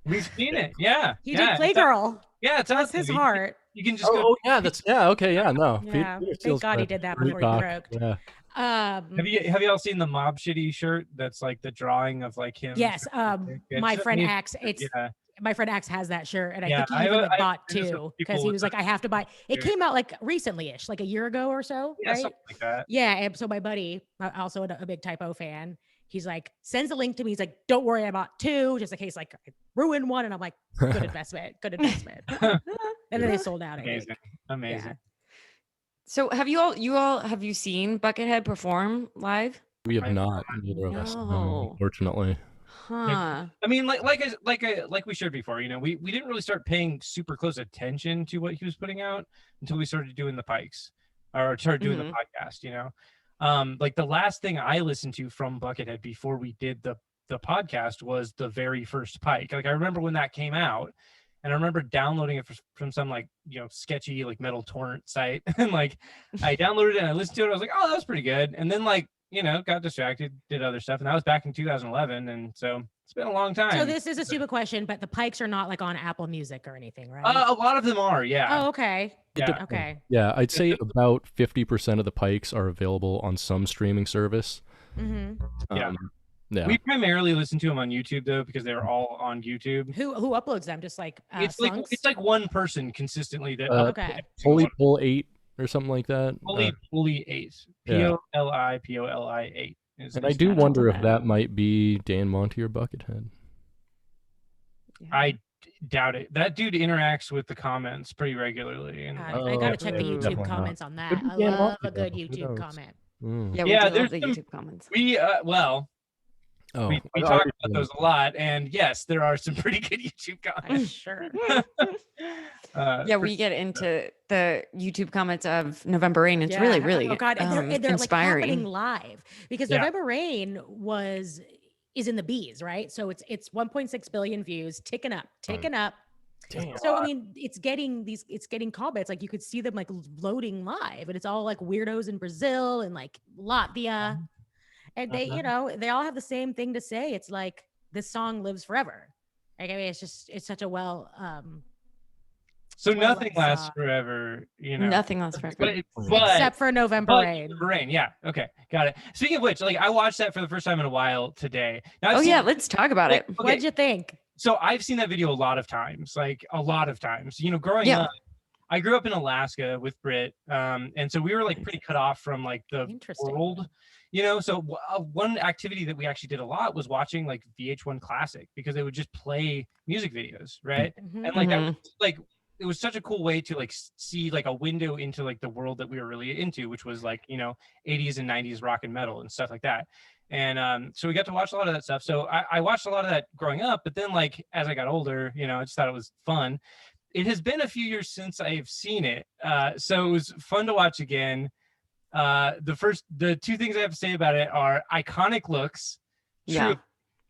We've seen it. Yeah. He yeah. did it's out- Playgirl. Yeah, it's That's out there. his You- heart. You can just go. Oh yeah, that's okay, yeah, no. Yeah, Peter thank Steele's God he a did that great before he doc, croaked. Yeah. Have you all seen the Mob Shitty shirt? That's like the drawing of like him. Yes, It's my friend amazing. Axe. It's Yeah. my friend Axe has that shirt, and I Yeah, think he even I- bought I know some two people because he with was like, that I have to buy. It shirt. came out like recently-ish, like a year ago or so, Yeah, right? something like that. Yeah, and so my buddy, also a big typo fan, he's like, sends a link to me. He's like, don't worry, I bought two, just in case like I ruin one. And I'm like, good investment, good investment. And then they sold out. I think. Amazing. Amazing. Yeah. So have you all have you seen Buckethead perform live? We have I- not, neither of us, No. unfortunately. Huh. I mean, like we shared before, we didn't really start paying super close attention to what he was putting out until we started doing the Pikes or started doing the podcast, like the last thing I listened to from Buckethead before we did the podcast was the very first Pike. Like I remember when that came out, and I remember downloading it from some like sketchy like metal torrent site, and like I downloaded it and I listened to it. I was like, oh, that was pretty good. And then like got distracted, did other stuff, and that was back in 2011, and so it's been a long time. So this is a stupid question, but the Pikes are not like on Apple Music or anything, right? A lot of them are, yeah. Oh, okay. Yeah. Okay. Yeah, I'd say about 50% of the Pikes are available on some streaming service. hmm Yeah. Yeah. We primarily listen to them on YouTube though, because they're all on YouTube. Who uploads them? Just like It's Slunks? like one person consistently that Uh, Okay. Holy Pull 8 or something like that. Pulley 8. Yeah. P-O-L-I 8. And I do wonder if that might be Dan Monty or Buckethead. I doubt it. That dude interacts with the comments pretty regularly, and I gotta check the okay, YouTube definitely not. comments on that. Could be I Dan love Monty, a good though. Who YouTube knows? comment. Mm. Yeah, we Yeah, do love there's the some- YouTube comments. we Oh, we I talk already about those a lot, and yes, there are some pretty good YouTube I'm comments. sure. Yeah, we get into the YouTube comments of November Rain. It's really, really oh god, and they're like inspiring. happening live because Yeah. November Rain is in the bees, right? So it's 1.6 billion views, ticking up. Damn. So I mean, it's getting comments like you could see them like loading live, and it's all like weirdos in Brazil and like Latvia, and they they all have the same thing to say. It's like this song lives forever. Like I mean, it's such a So well, nothing let's, lasts forever, Nothing else forever. But except for November Rain. Rain, yeah, okay, got it. Speaking of which, like I watched that for the first time in a while today. Now, I've Oh seen- yeah, let's talk about it. Okay, What'd you think? So I've seen that video a lot of times, growing Yeah. up. I grew up in Alaska with Britt, and so we were like pretty cut off from like the Interesting. world, So one activity that we actually did a lot was watching like VH1 Classic, because they would just play music videos, right? Mhm. And like that was, like it was such a cool way to like see like a window into like the world that we were really into, which was like 80s and 90s rock and metal and stuff like that. And so we got to watch a lot of that stuff. So I watched a lot of that growing up, but then like as I got older, I just thought it was fun. It has been a few years since I've seen it, so it was fun to watch again. The two things I have to say about it are iconic looks. Yeah.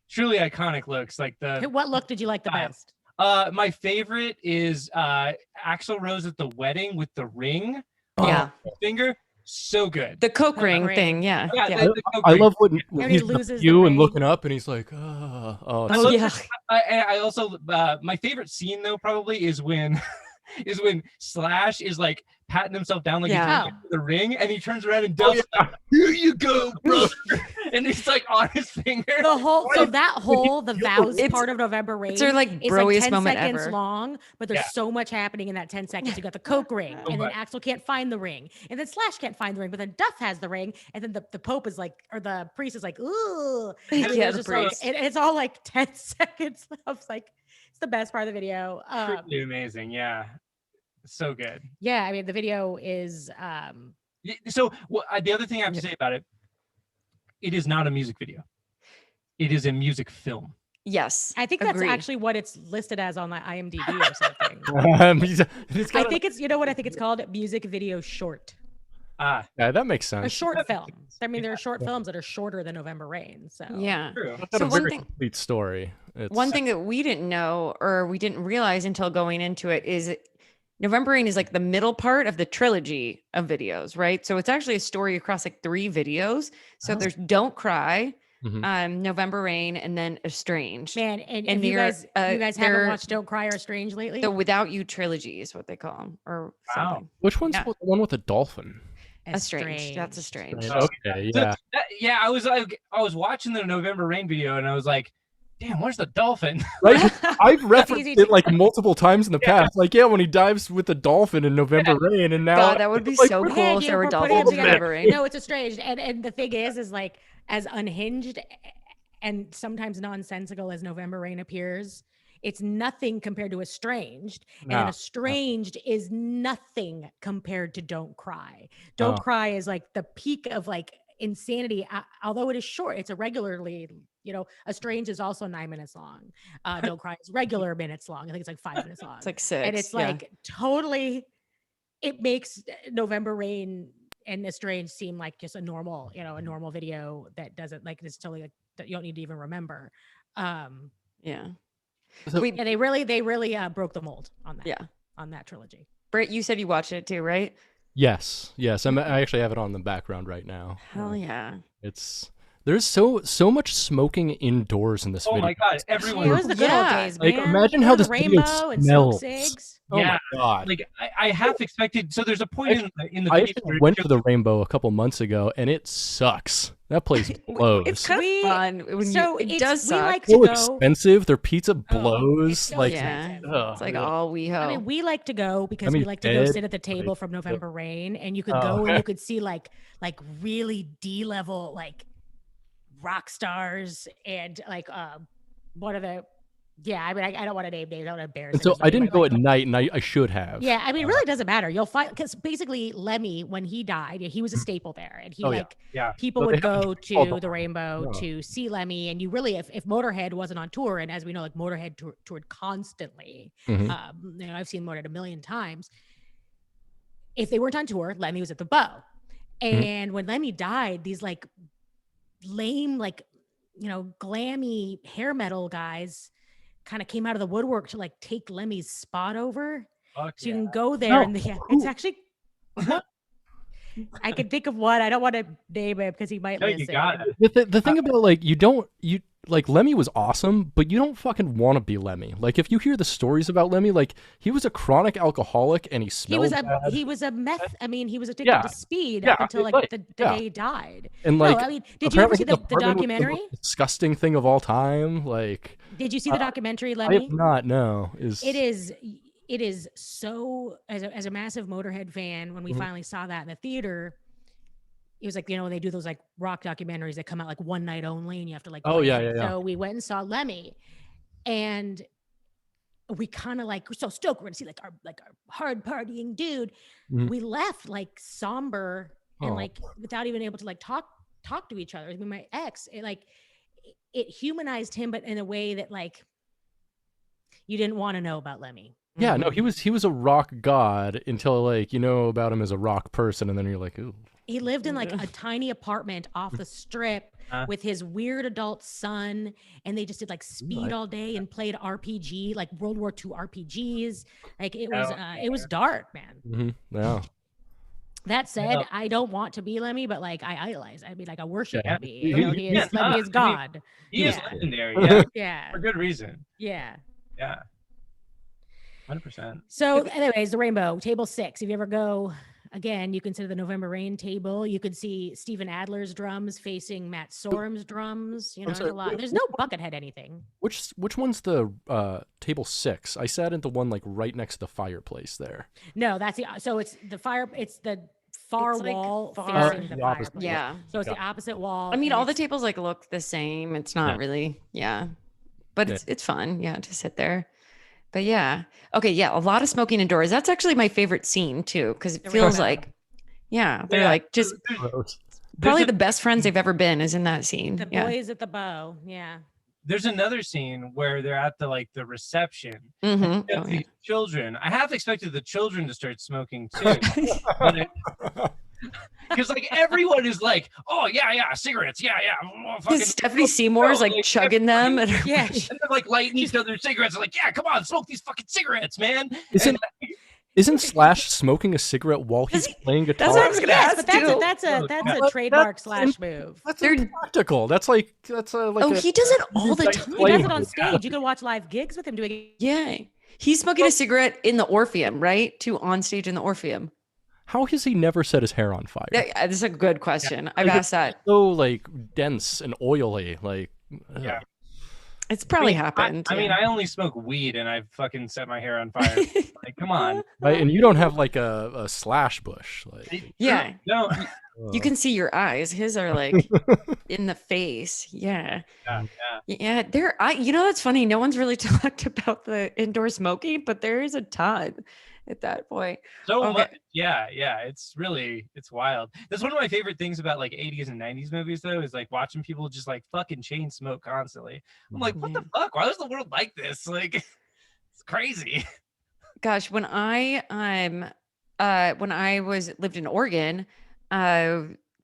Truly iconic looks. Like What look did you like the I- best? My favorite is Axl Rose at the wedding with the ring. Yeah. Finger. So good. The Coke Coke ring ring. thing. Yeah. Yeah, Yeah. the Coke I ring. love when When he's he with loses the you and ring. looking up, and he's like, oh, I Oh, love yeah. I also my favorite scene though probably is when Slash is like patting himself down like Yeah. he's the ring, and he turns around and does like, here you go, brother, and he's like on his finger. The whole the vows It's- part of November Rain It's our like is like broiest 10 moment seconds ever. long, but there's Yeah. so much happening in that 10 seconds. You got the Coke ring, So and then much. Axel can't find the ring, and then Slash can't find the ring, but then Duff has the ring, and then the Pope is like, or the priest is like, ooh, and then Yeah, there's the just like, priest. and it's all like 10 seconds. I was like, it's the best part of the video. Truly amazing. Yeah, so good. Yeah, I mean the video is So the other thing I have to say about it, it is not a music video. It is a music film. Yes. I think that's Agree. actually what it's listed as on the IMDb or something. It's I got think it's, you know what I think it's called? Music video short. Ah, yeah, that makes A sense. short That makes film. sense. I mean, there are short films that are shorter than November Rain. So Yeah. true. It's got So a one very thing- complete story. It's, One thing that we didn't know or we didn't realize until going into it is November Rain is like the middle part of the trilogy of videos, right? So it's actually a story across like 3 videos. So Oh. there's Don't Cry, Mhm. November Rain, and then Estranged. man, and And if you they're, guys haven't they're- watched Don't Cry or Strange lately. The Without You trilogy is what they call them, or Wow. something. Which one's Yeah. the one with the dolphin? Estranged. That's Estranged. Okay, So yeah. I was watching the November Rain video, and I was like, damn, where's the dolphin? Right? I've referenced easy it to- like multiple times in the past. Like, yeah, when he dives with the dolphin in November Rain, and now God, that would be like, so Look cool at if you there were for putting dolphins them in together. November Rain. No, it's Estranged, and the thing is like as unhinged and sometimes nonsensical as November Rain appears, it's nothing compared to Estranged. And then No. Estranged is nothing compared to Don't Cry. Don't Oh. Cry is like the peak of like insanity. Although it is short, it's a regularly, Estranged is also 9 minutes long. Don't Cry is regular minutes long. I think it's like 5 minutes long. It's like 6. And it's yeah. like totally, it makes November Rain and Estranged seem like just a normal video that doesn't like, it's totally like, that you don't need to even remember. Yeah. So- Wait, Yeah, they really broke the mold on that. Yeah. On that trilogy. Britt, you said you watched it too, right? Yes. I actually have it on the background right now. Hell yeah. There's so much smoking indoors in this Oh video. my god, It everyone. was the good Yeah. old days, Like, man. imagine Go how to this the video rainbow and smells. smoke cigs. Oh Yeah. my god. Like I half expected. So there's a point in the I video actually where it went to shows- the Rainbow a couple months ago, and it sucks. That place blows. It's kind We- of fun when So it it's- does we suck. like to so go. expensive. Their pizza it's blows. so like, Yeah. expensive. It's like ugh. all we I ho. mean, we like to go because I mean, we like to go Ed, sit at the table like, from November Rain, and you could Oh, go and okay. you could see like really D level like rock stars and like one of the I mean I don't want to name names, I don't want to embarrass. And so anybody, I didn't but, go like, at night, and I should have. Yeah, I mean, it really doesn't matter. You'll find because basically Lemmy, when he died, he was a staple there, and he Oh, yeah. like Yeah. people But they would have go to call to the Rainbow No. to see Lemmy, and you really, if Motorhead wasn't on tour, and as we know, like Motorhead toured constantly. Mhm. I've seen Motorhead a million times. If they weren't on tour, Lemmy was at the Bow, and when Lemmy died, these like lame, like glammy hair metal guys kind of came out of the woodwork to like take Lemmy's spot over. Fuck So you yeah. can go there No, and it's actually I can think of one. I don't want to name it because he might No, listen. you got it. The thing about like you like Lemmy was awesome, but you don't fucking want to be Lemmy. Like if you hear the stories about Lemmy, like he was a chronic alcoholic and he He smelled was bad. he was a meth. I mean, he was addicted Yeah. to speed Yeah, up until like right. the Yeah. day he died. And like no, I mean, did you ever apparently see his the apartment was documentary? most disgusting thing of all time. Like Did you see the documentary, I Lemmy? have not. No, It is so as a massive Motorhead fan, when we Mhm. finally saw that in the theater, it was like, when they do those like rock documentaries that come out like one night only and you have to like Oh, plan yeah, it. yeah, yeah. So we went and saw Lemmy, and we kind of like, we're so stoked, we're gonna see like our hard partying dude. Mhm. We left like somber and Oh. like without even able to like talk to each other. I mean, my ex, it humanized him, but in a way that like you didn't want to know about Lemmy. Yeah, no, he was a rock god until like you know about him as a rock person, and then you're like, ooh. he lived in like a tiny apartment off the strip with his weird adult son, and they just did like speed all day and played RPG, like World War II RPGs. Like it was dark, man. Yeah. That said, I don't want to be Lemmy, but like I idolize. I mean, like I worship Yeah. Lemmy. You know, Lemmy is God. He is Yeah. legendary. Yeah. Yeah. For good reason. Yeah. Yeah. 100%. So, anyways, the Rainbow Table 6. If you ever go again, you consider the November Rain table. You could see Steven Adler's drums facing Matt Sorum's drums. You know, there's a lot. There's no Buckethead anything. Which one's the table 6? I sat at the one like right next to the fireplace there. No, that's so it's the far It's, like, wall far- facing the the opposite. fireplace. Yeah. So it's the opposite wall. I mean, and all the it's- tables like look the same. It's not really, but it's fun, to sit there. But yeah, okay, yeah, a lot of smoking indoors. That's actually my favorite scene too, because it feels like, they're like just probably the best friends they've ever been is in that scene. the boys at the bow. Yeah. There's another scene where they're at the reception. Mm-hmm. The children. I half expected the children to start smoking too. Because like everyone is like, oh yeah, cigarettes, yeah. Stephanie Seymour's like chugging them, and Yeah. and they're like lighting each other's cigarettes. They're like, yeah, come on, smoke these fucking cigarettes, man. Isn't Slash smoking a cigarette while he's playing guitar? That's what I was gonna Yes, ask but too. that's a trademark Slash move. That's impractical. That's like He does it all the time. He does it on stage. You can watch live gigs with him doing it. Yeah, he's smoking a cigarette in the Orpheum, right? Too on stage in the Orpheum. How has he never set his hair on fire? This is a good question. I've asked that. So like dense and oily, like Yeah. It's probably happened. I mean, I only smoke weed and I fucking set my hair on fire. Like, come on. right? And you don't have like a Slash bush, like Yeah. No. You can see your eyes. His are like in the face. Yeah. Yeah. That's funny. No one's really talked about the indoor smoking, but there is a ton at that point. So much. Yeah. It's wild. That's one of my favorite things about like 80s and 90s movies though, is like watching people just like fucking chain smoke constantly. I'm like, what the fuck? Why is the world like this? Like, it's crazy. Gosh, when I lived in Oregon,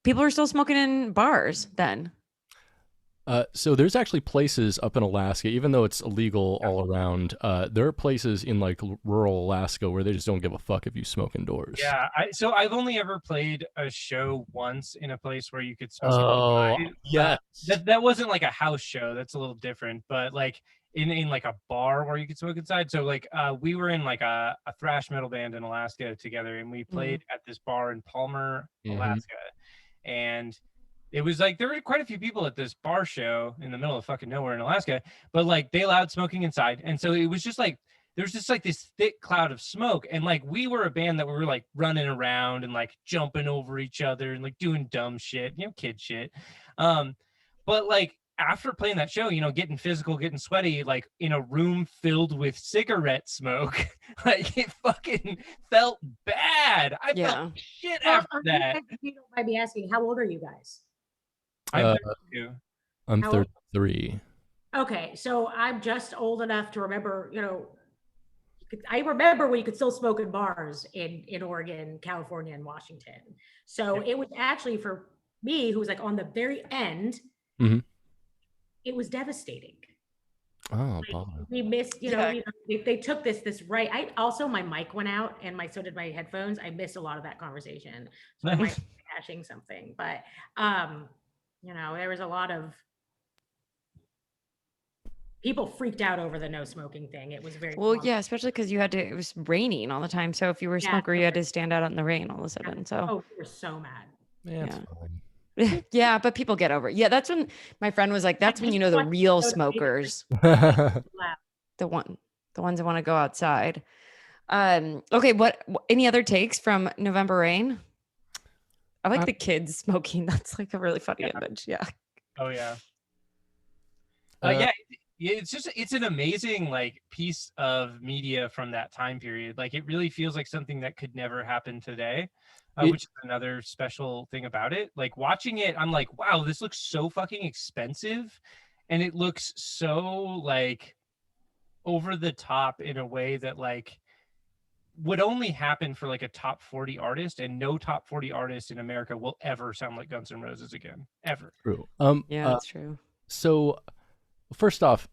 people were still smoking in bars then. So there's actually places up in Alaska, even though it's illegal all around. There are places in like rural Alaska where they just don't give a fuck if you smoke indoors. Yeah. So I've only ever played a show once in a place where you could smoke. Oh, yeah. That wasn't like a house show. That's a little different, but like in like a bar where you could smoke inside. So like we were in like a thrash metal band in Alaska together, and we played at this bar in Palmer, Alaska, and it was like there were quite a few people at this bar show in the middle of fucking nowhere in Alaska, but like they allowed smoking inside. And so it was just like there was just like this thick cloud of smoke. And like we were a band that we were like running around and like jumping over each other and like doing dumb shit, kid shit. But like after playing that show, getting physical, getting sweaty, like in a room filled with cigarette smoke, like it fucking felt bad. I felt shit after that. If you don't mind me asking, how old are you guys? I'm 32. I'm How old? 33. Okay, so I'm just old enough to remember, I remember when you could still smoke in bars in Oregon, California, and Washington. So it was actually for me, who was like on the very end, it was devastating. Oh, Like, we missed, they took this right. I also, my mic went out and so did my headphones. I missed a lot of that conversation. So I might be catching something, but there was a lot of people freaked out over the no smoking thing. It was very especially because it was raining all the time. So if you were a smoker, you had to stand out in the rain all of a sudden. So we were so mad. Yeah, it's fine. Yeah, but people get over it. Yeah, that's when my friend was like, that's when the real smokers, the ones that want to go outside. Okay, what any other takes from November Rain? I like the kids smoking. That's like a really funny image. Yeah. Oh yeah. It's an amazing like piece of media from that time period. Like it really feels like something that could never happen today. Which is another special thing about it. Like watching it, I'm like, wow, this looks so fucking expensive. And it looks so like over the top in a way that like would only happen for like a top 40 artist, and no top 40 artist in America will ever sound like Guns N' Roses again, ever. True. Yeah, that's true. So first off,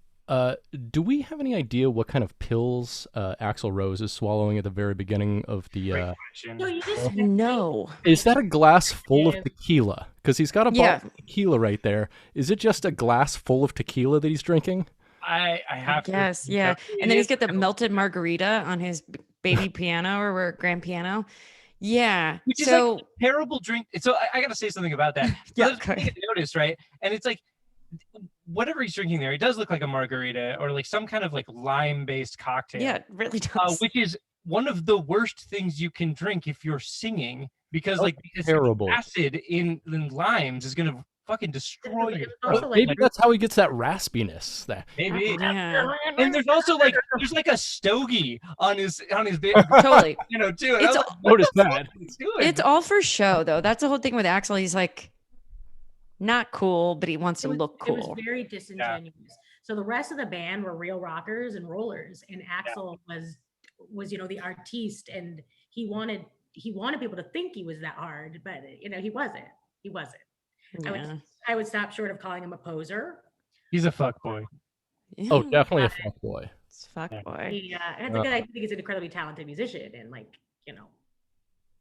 do we have any idea what kind of pills Axl Rose is swallowing at the very beginning of the? Great question. So you just No. Is that a glass full of tequila? Because he's got a bottle Yeah. of tequila right there. Is it just a glass full of tequila that he's drinking? I have to. Yes, yeah. And then he's got the melted margarita on his baby piano or grand piano. Yeah. Which is So like a terrible drink. So I got to say something about that. Yeah, There's something I noticed, right? And it's like, whatever he's drinking there, it does look like a margarita or like some kind of like lime-based cocktail. yeah, it really does. Which is one of the worst things you can drink if you're singing, because Oh, like the terrible. acid in limes is gonna fucking destroy you. also like- Maybe that's how he gets that raspiness. That Maybe. Yeah. And there's also like there's like a stogie on his Totally. you know, too. And It's I was like, all- what notice the fuck that. is he doing? It's all for show, though. That's the whole thing with Axl. He's like not cool, but he wants to look It was cool. very disingenuous. So the rest of the band were real rockers and rollers, and Axl was the artiste, and he wanted people to think he was that hard, but he wasn't. He wasn't. Yeah. I would stop short of calling him a poser. He's a fuck boy. oh, definitely a fuck boy. It's fuck boy. And I think he's an incredibly talented musician, and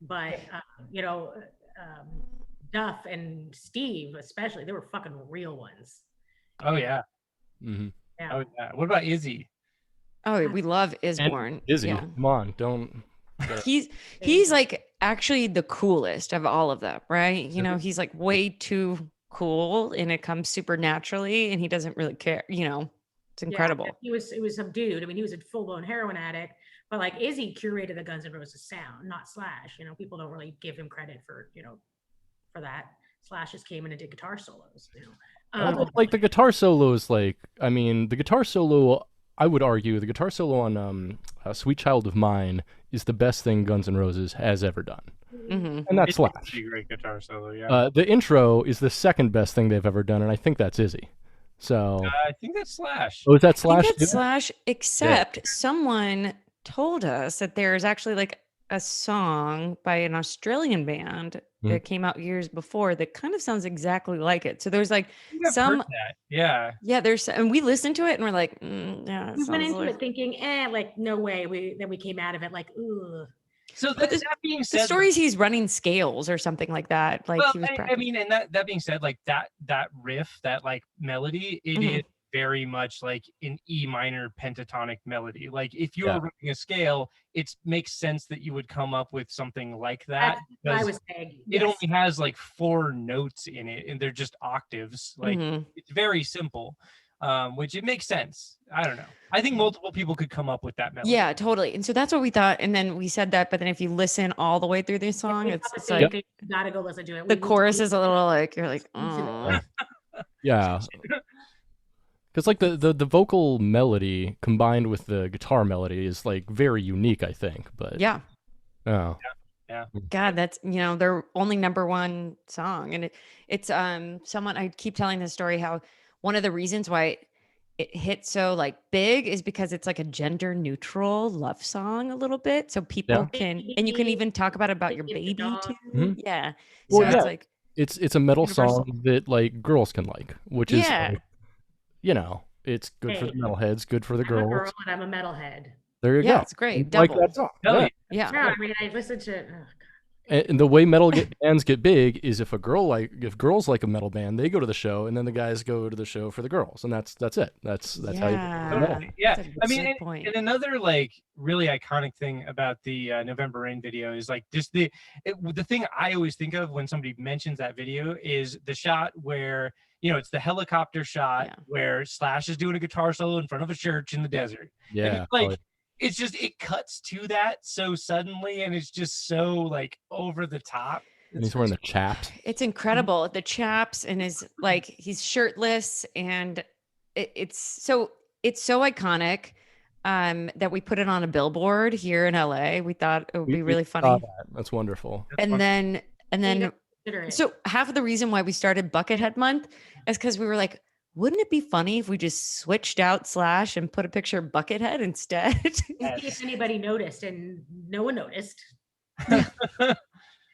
but Duff and Steve especially, they were fucking real ones. Oh yeah. Mm-hmm. Yeah. Oh yeah. What about Izzy? Oh, we love Isborn. Izzy, Yeah. come on, don't. He's like actually the coolest of all of them, right? He's like way too cool, and it comes super naturally, and he doesn't really care. It's incredible. Yeah, it was some dude. I mean, he was a full-blown heroin addict, but like Izzy curated the Guns N' Roses sound, not Slash. People don't really give him credit for that. Slash just came in and did guitar solos. Like the guitar solos, like I mean, the guitar solo. I would argue the guitar solo on "Sweet Child of Mine" is the best thing Guns N' Roses has ever done, Mm-hmm. and that's It's Slash. a great guitar solo. Yeah. The intro is the second best thing they've ever done, and I think that's Izzy. So, I think that's Slash. oh, is that I Slash? think that's too? Slash, except someone told us that there's actually like a song by an Australian band Hmm. that came out years before that kind of sounds exactly like it. So there's like I think I've some, heard that. Yeah. and we listened to it and we're like, yeah, it We went sounds into like- it thinking, like no way. Then we came out of it like, ugh. So But that being the said, stories he's running scales or something like that. Like well, he was I practicing. mean, and that being said, like that riff, that like melody, it Mhm. is very much like an E minor pentatonic melody. Like if you Yeah. were running a scale, it makes sense that you would come up with something like that. I because was saying, it yes. only has like 4 notes in it, and they're just octaves. Like Mhm. it's very simple, which it makes sense. I don't know. I think multiple people could come up with that melody. Yeah, totally. And so that's what we thought. And then we said that, but then if you listen all the way through this song, We it's, thought the it's same like thing. You gotta go listen to it. the chorus is a little like, you're like, oh. Yeah. Because like the vocal melody combined with the guitar melody is like very unique, I think. But Yeah. oh, God, that's their only number one song, and it's someone I keep telling this story how one of the reasons why it hit so like big is because it's like a gender neutral love song a little bit, so people can, and you can even talk about your baby too. Mhm. Yeah, so Well, it's yeah. like it's a metal Universal. song that like girls can like, which is Yeah. like, it's good for the Hey. metalheads, good for the I'm a girl girls. and I'm a metalhead. There you yeah, go. it's great. You like Double. that song. Hell Yeah. yeah. Yeah. No, I mean I listened to. And the way bands get big is if girls like a metal band, they go to the show, and then the guys go to the show for the girls, and that's it. That's how you Totally. Yeah. That's a I mean, good point. and another like really iconic thing about the November Rain video is like just the thing I always think of when somebody mentions that video is the shot where it's the helicopter shot Yeah. where Slash is doing a guitar solo in front of a church in the desert. And Yeah. it's like it's just it cuts to that so suddenly, and it's just so like over the top. and he's wearing the chaps. It's incredible. The chaps and his like he's shirtless, and it's so iconic that we put it on a billboard here in LA. We thought it would be really saw funny. that. That's wonderful. And then Consider it. so half of the reason why we started Buckethead month is because we were like, wouldn't it be funny if we just switched out Slash and put a picture of Buckethead instead? And see if anybody noticed, and no one noticed.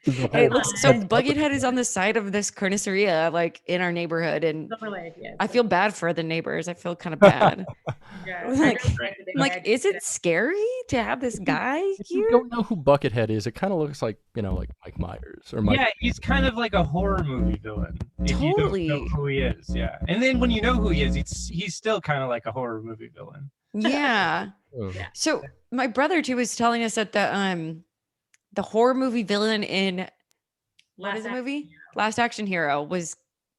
It looks so Buckethead is on the side of this carniceria, like in our neighborhood, and I feel bad for the neighbors. I feel kind of bad. Like, is it scary to have this guy If you here? don't know who Buckethead is, it kind of looks like, like Mike Myers or Mike. Yeah, he's kind of like a horror movie villain. If you don't Totally. know who he is, yeah. And then when you know who he is, he's still kind of like a horror movie villain. Yeah. Oh. So my brother too was telling us that the horror movie villain in what is the movie? Last Action Hero was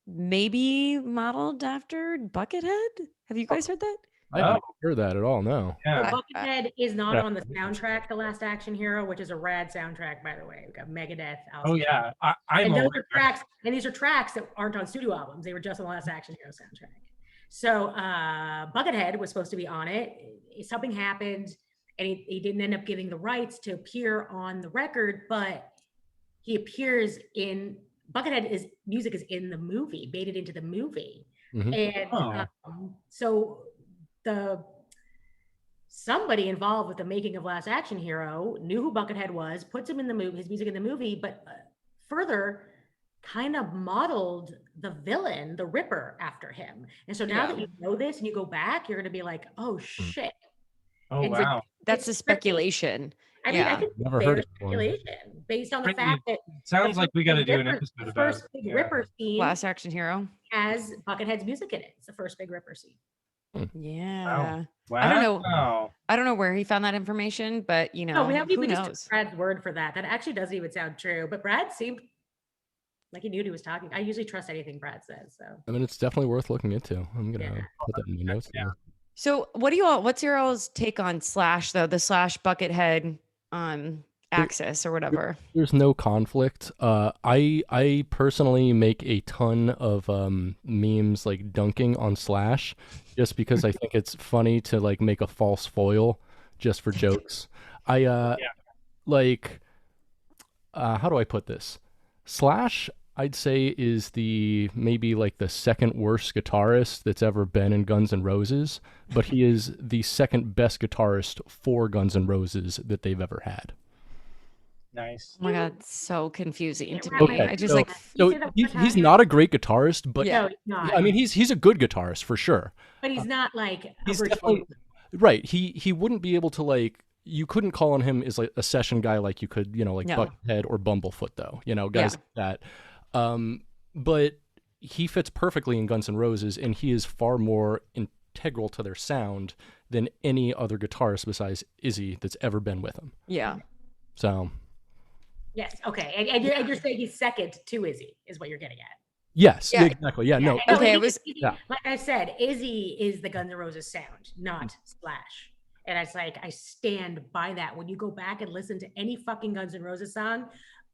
maybe modeled after Buckethead. Have you guys heard that? I haven't heard that at all, no. Yeah. So Buckethead is not on the soundtrack to Last Action Hero, which is a rad soundtrack, by the way. We've got Megadeth. Oh yeah, I'm and those aware. are tracks, and these are tracks that aren't on studio albums. They were just on the Last Action Hero soundtrack. So Buckethead was supposed to be on it. Something happened, and he didn't end up getting the rights to appear on the record, but he appears in Buckethead music is in the movie, made it into the movie. And so somebody involved with the making of Last Action Hero knew who Buckethead was, puts him in the movie, his music in the movie, but further kind of modeled the villain, the Ripper, after him. And so now that you know this and you go back, you're going to be like, oh shit. Oh And wow. That's the speculation. I mean, I Yeah. think Never heard it before. speculation based on the Pretty- fact that Sounds like we got to do an Ripper- episode the about first it. big Yeah. Ripper scene Last Action Hero. has Buckethead's music in it. It's the first big Ripper scene. Yeah. Wow. I don't know. Wow. I don't know where he found that information, but No, we who just knows? took Brad's word for that. That actually doesn't even sound true. But Brad seemed like he knew what he was talking. I usually trust anything Brad says. So I mean, it's definitely worth looking into. I'm gonna put that in my notes. Yeah. So what's your all's take on Slash though? The Slash Buckethead axis or whatever. There's no conflict. I personally make a ton of memes like dunking on Slash, just because I think it's funny to like make a false foil just for jokes. Like, how do I put this? Slash, I'd say, is maybe like the second worst guitarist that's ever been in Guns N' Roses, but he is the second best guitarist for Guns N' Roses that they've ever had. Nice. Oh my god, it's so confusing to me. Okay, I just so- like So say that one he's more time? not a great guitarist, but no, he's not. I mean he's a good guitarist for sure. But he's not like He's a definitely virtuoso. right. He wouldn't be able to like. You couldn't call on him as like a session guy like you could, like No. Buckethead or Bumblefoot though. Guys like that. But he fits perfectly in Guns N' Roses, and he is far more integral to their sound than any other guitarist besides Izzy that's ever been with them. yeah. So Yes. Okay. And you're saying he's second to Izzy is what you're getting at. yes, Yeah. exactly. Yeah, no. And Okay, it Izzy- was- Izzy- yeah. like I said, Izzy is the Guns N' Roses sound, not Slash. And it's like I stand by that. When you go back and listen to any fucking Guns N' Roses song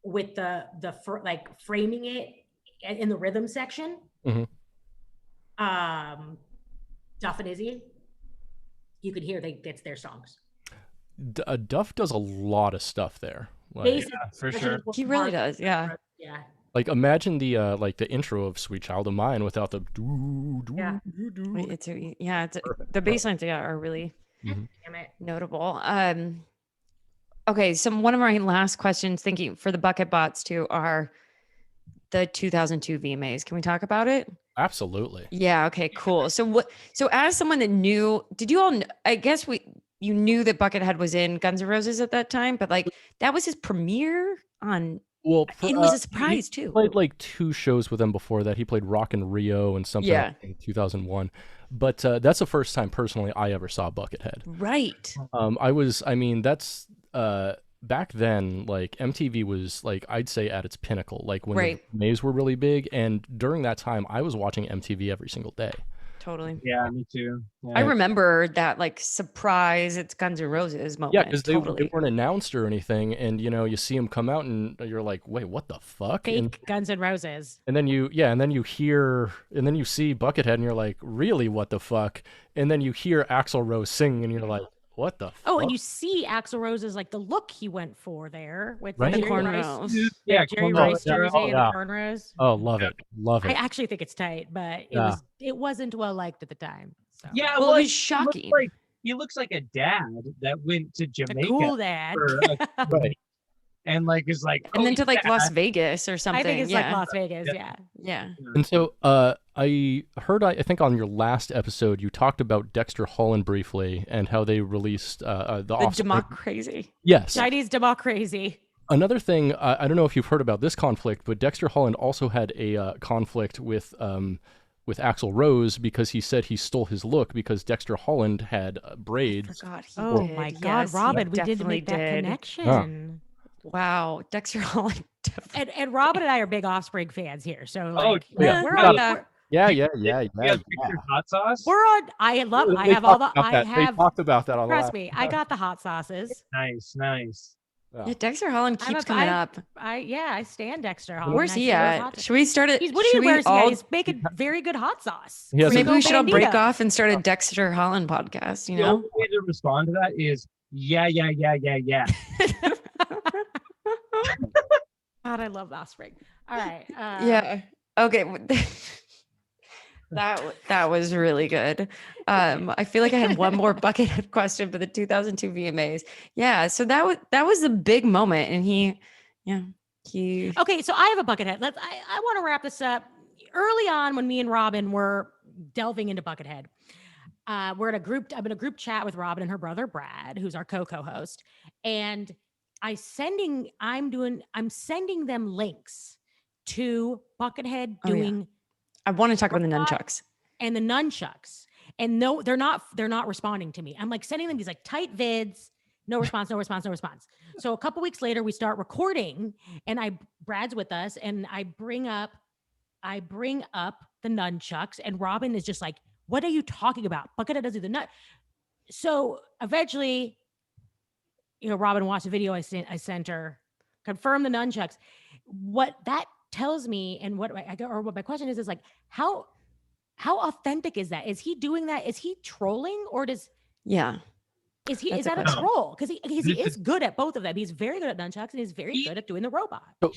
with like framing it in the rhythm section, Mhm. Duff and Izzy, you could hear it's their songs. Duff does a lot of stuff there. Like, Basic, for especially sure. with He really parts. does. Yeah. Yeah. like imagine the like the intro of "Sweet Child of Mine" without the Yeah. It's the bass lines are really Damn it. notable. Okay, so one of my last questions, thinking for the bucket bots too, are the 2002 VMAs. Can we talk about it? Absolutely. Yeah. Okay. Cool. So as someone that knew, did you all? I guess you knew that Buckethead was in Guns N' Roses at that time, but like that was his premiere on. Well, It was a surprise too. He played like 2 shows with them before that. He played Rock in Rio and something Yeah. in 2001. But that's the first time personally I ever saw Buckethead. Right. That's back then, like MTV was like, I'd say at its pinnacle, like when Right. the VMAs were really big. And during that time I was watching MTV every single day. Totally. Yeah, me too. I Yeah. remember that like surprise. It's Guns N' Roses moment. Yeah, because they totally. weren't announced or anything. And, you see them come out and you're like, wait, what the fuck? And, Fake Guns N' Roses. and then you see Buckethead and you're like, really, what the fuck? And then you hear Axl Rose sing and you're like, What the Oh, fuck? and you see Axl Rose's like the look he went for there with Right. the The Jerry Rice, cornrows. Yeah, Jerry cornrows, Rice yeah. jersey Oh, and yeah. the cornrows. Oh, love it. Love I it. actually think it's tight, but Yeah. it wasn't well liked at the time. So. Yeah, Well, well, it was he shocking. looks like a dad that went to a Jamaica cool dad. for Right. and like is like, And oh, then to like yeah. Las Vegas or something. I think it's yeah. like Las Vegas. Yeah. Yeah. Yeah. And so I heard, I think on your last episode, you talked about Dexter Holland briefly and how they released the The offspring. democracy. Yes. Chinese democracy. Another thing, I don't know if you've heard about this conflict, but Dexter Holland also had a conflict with Axl Rose because he said he stole his look because Dexter Holland had braids. Forgot he Oh did. my God, Yes, he Robin, we did definitely make that did. connection. Wow, Dexter Holland. definitely- And Robin and I are big Offspring fans here, so Oh, like yeah. we're Yeah. on. that. Yeah. You have picture hot sauce. We're on. I They have all the. talked about I that. They have. talked about that on the Trust last. me, I got the hot sauces. Nice. Yeah, Dexter Holland I'm a- keeps coming I- up. I stand Dexter Holland. Where's I he see those at? hot- Should we start it? What should he we wears he at? all? He's making very good hot sauce. He has a- Maybe we should all break Bandito. off and start a Dexter Holland podcast. You The know. only way to respond to that is yeah. God, I love Offspring. All right. Yeah. Okay. That was really good. I feel like I had one more Buckethead question for the 2002 VMAs. Yeah. So that was a big moment, and he. Okay, so I have a Buckethead. I want to wrap this up. Early on, when me and Robin were delving into Buckethead, we're in a group. I'm in a group chat with Robin and her brother Brad, who's our co-host, and I'm sending them links to Buckethead Oh, yeah. doing I want to talk about the Robot- nunchucks. and the nunchucks. And no, they're not responding to me. I'm like sending them these like tight vids, no response. So a couple weeks later, we start recording, and Brad's with us, and I bring up the nunchucks, and Robin is just like, "What are you talking about? Buckethead doesn't do the nut." So eventually, Robin watched the video I sent her, confirmed the nunchucks. What that tells me, and what my question is like, how authentic is that? Is he doing that? Is he trolling, or Yeah. is That's that a a question. troll? Because he is good at both of them. He's very good at nunchucks, and he's very good at doing the robot. So,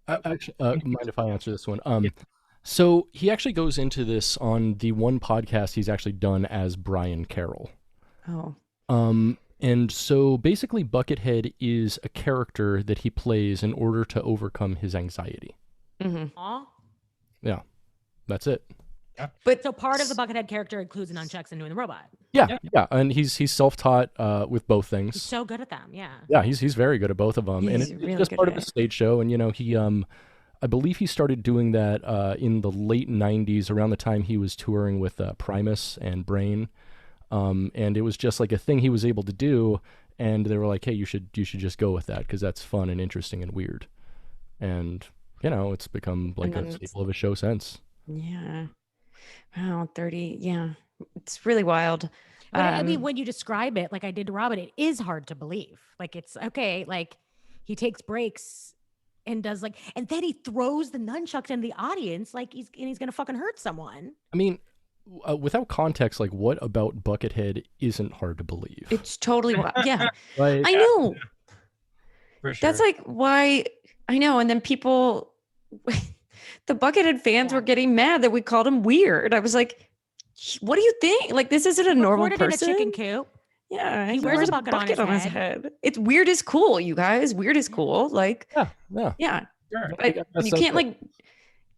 actually, mind if I answer this one? So he actually goes into this on the one podcast he's actually done as Brian Carroll. Oh. And so basically Buckethead is a character that he plays in order to overcome his anxiety. Mm-hmm. Aw. Yeah, that's it. But So part of the Buckethead character includes the nunchucks and doing the robot. Yeah. And he's self-taught with both things. He's so good at them. Yeah. Yeah, he's very good at both of them, and He's it's really just good part at of the it. stage show. And he, I believe he started doing that in the late '90s, around the time he was touring with Primus and Brain, and it was just like a thing he was able to do. And they were like, "Hey, you should just go with that because that's fun and interesting and weird." And it's become like And a then staple of a show since. yeah. Wow, 30. Yeah. It's really wild. But I mean, when you describe it, like I did to Robin, it is hard to believe. Like it's okay. Like he takes breaks and does and then he throws the nunchucks in the audience, like he's gonna fucking hurt someone. I mean, without context, like what about Buckethead isn't hard to believe? It's totally wild. Yeah. Like, I know. For sure. That's like why I know. And then people, the Buckethead fans Yeah. were getting mad that we called him weird. I was like, what do you think? Like, this isn't a normal Recorded person. in a chicken coop. Yeah. He wears a bucket on his head. It's weird is cool, you guys. Weird is cool. Like, yeah. yeah. Sure. But That's you so can't cool.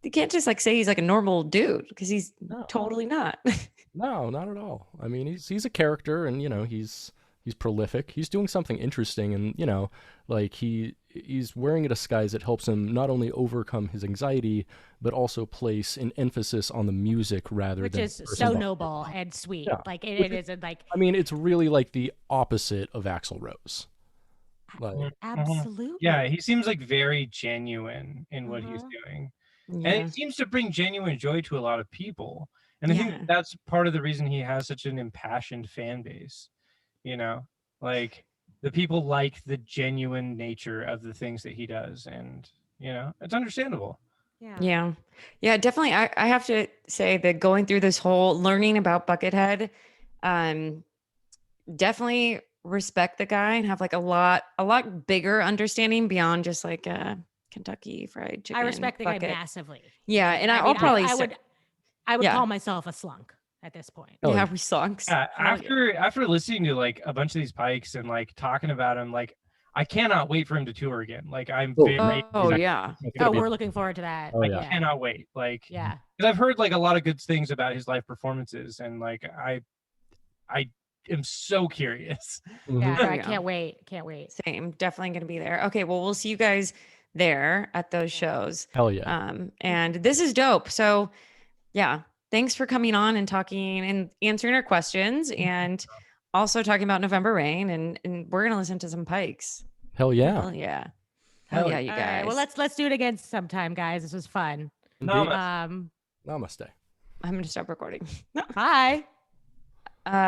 you can't just say he's like a normal dude because he's No. totally not. No, not at all. I mean, he's a character, and he's prolific. He's doing something interesting, and like he's wearing a disguise that helps him not only overcome his anxiety, but also place an emphasis on the music rather Which than is the person so behind noble and sweet. Yeah. Like Which it isn't like I mean, it's really like the opposite of Axl Rose. Like, absolutely. Yeah, he seems like very genuine in what he's Mhm. doing. Yeah. And it seems to bring genuine joy to a lot of people. And I Yeah. think that's part of the reason he has such an impassioned fan base. Like the people like the genuine nature of the things that he does. And, it's understandable. Yeah. Yeah, definitely. I have to say that going through this whole learning about Buckethead, definitely respect the guy and have like a lot bigger understanding beyond just like Kentucky Fried Chicken. I respect the guy bucket. massively. Yeah, and I I'll mean, probably I would yeah. call myself a slunk at this point. Oh, yeah, we songs. After listening to like a bunch of these pikes and like talking about him, like I cannot wait for him to tour again. Like I'm very Yeah. Oh, we're looking forward to that. Oh, I cannot wait. Like Yeah. because I've heard like a lot of good things about his live performances, and like I am so curious. Yeah, no, I Yeah. can't wait. Can't wait. Same, definitely going to be there. Okay, well, we'll see you guys there at those shows. Hell yeah. And this is dope. So, yeah, thanks for coming on and talking and answering our questions, and also talking about November Rain. And we're gonna listen to some Pikes. Hell yeah. Hell yeah, hell yeah, you All guys. right, well, let's do it again sometime, guys. This was fun. Indeed. Namaste. Namaste. I'm gonna stop recording. Bye.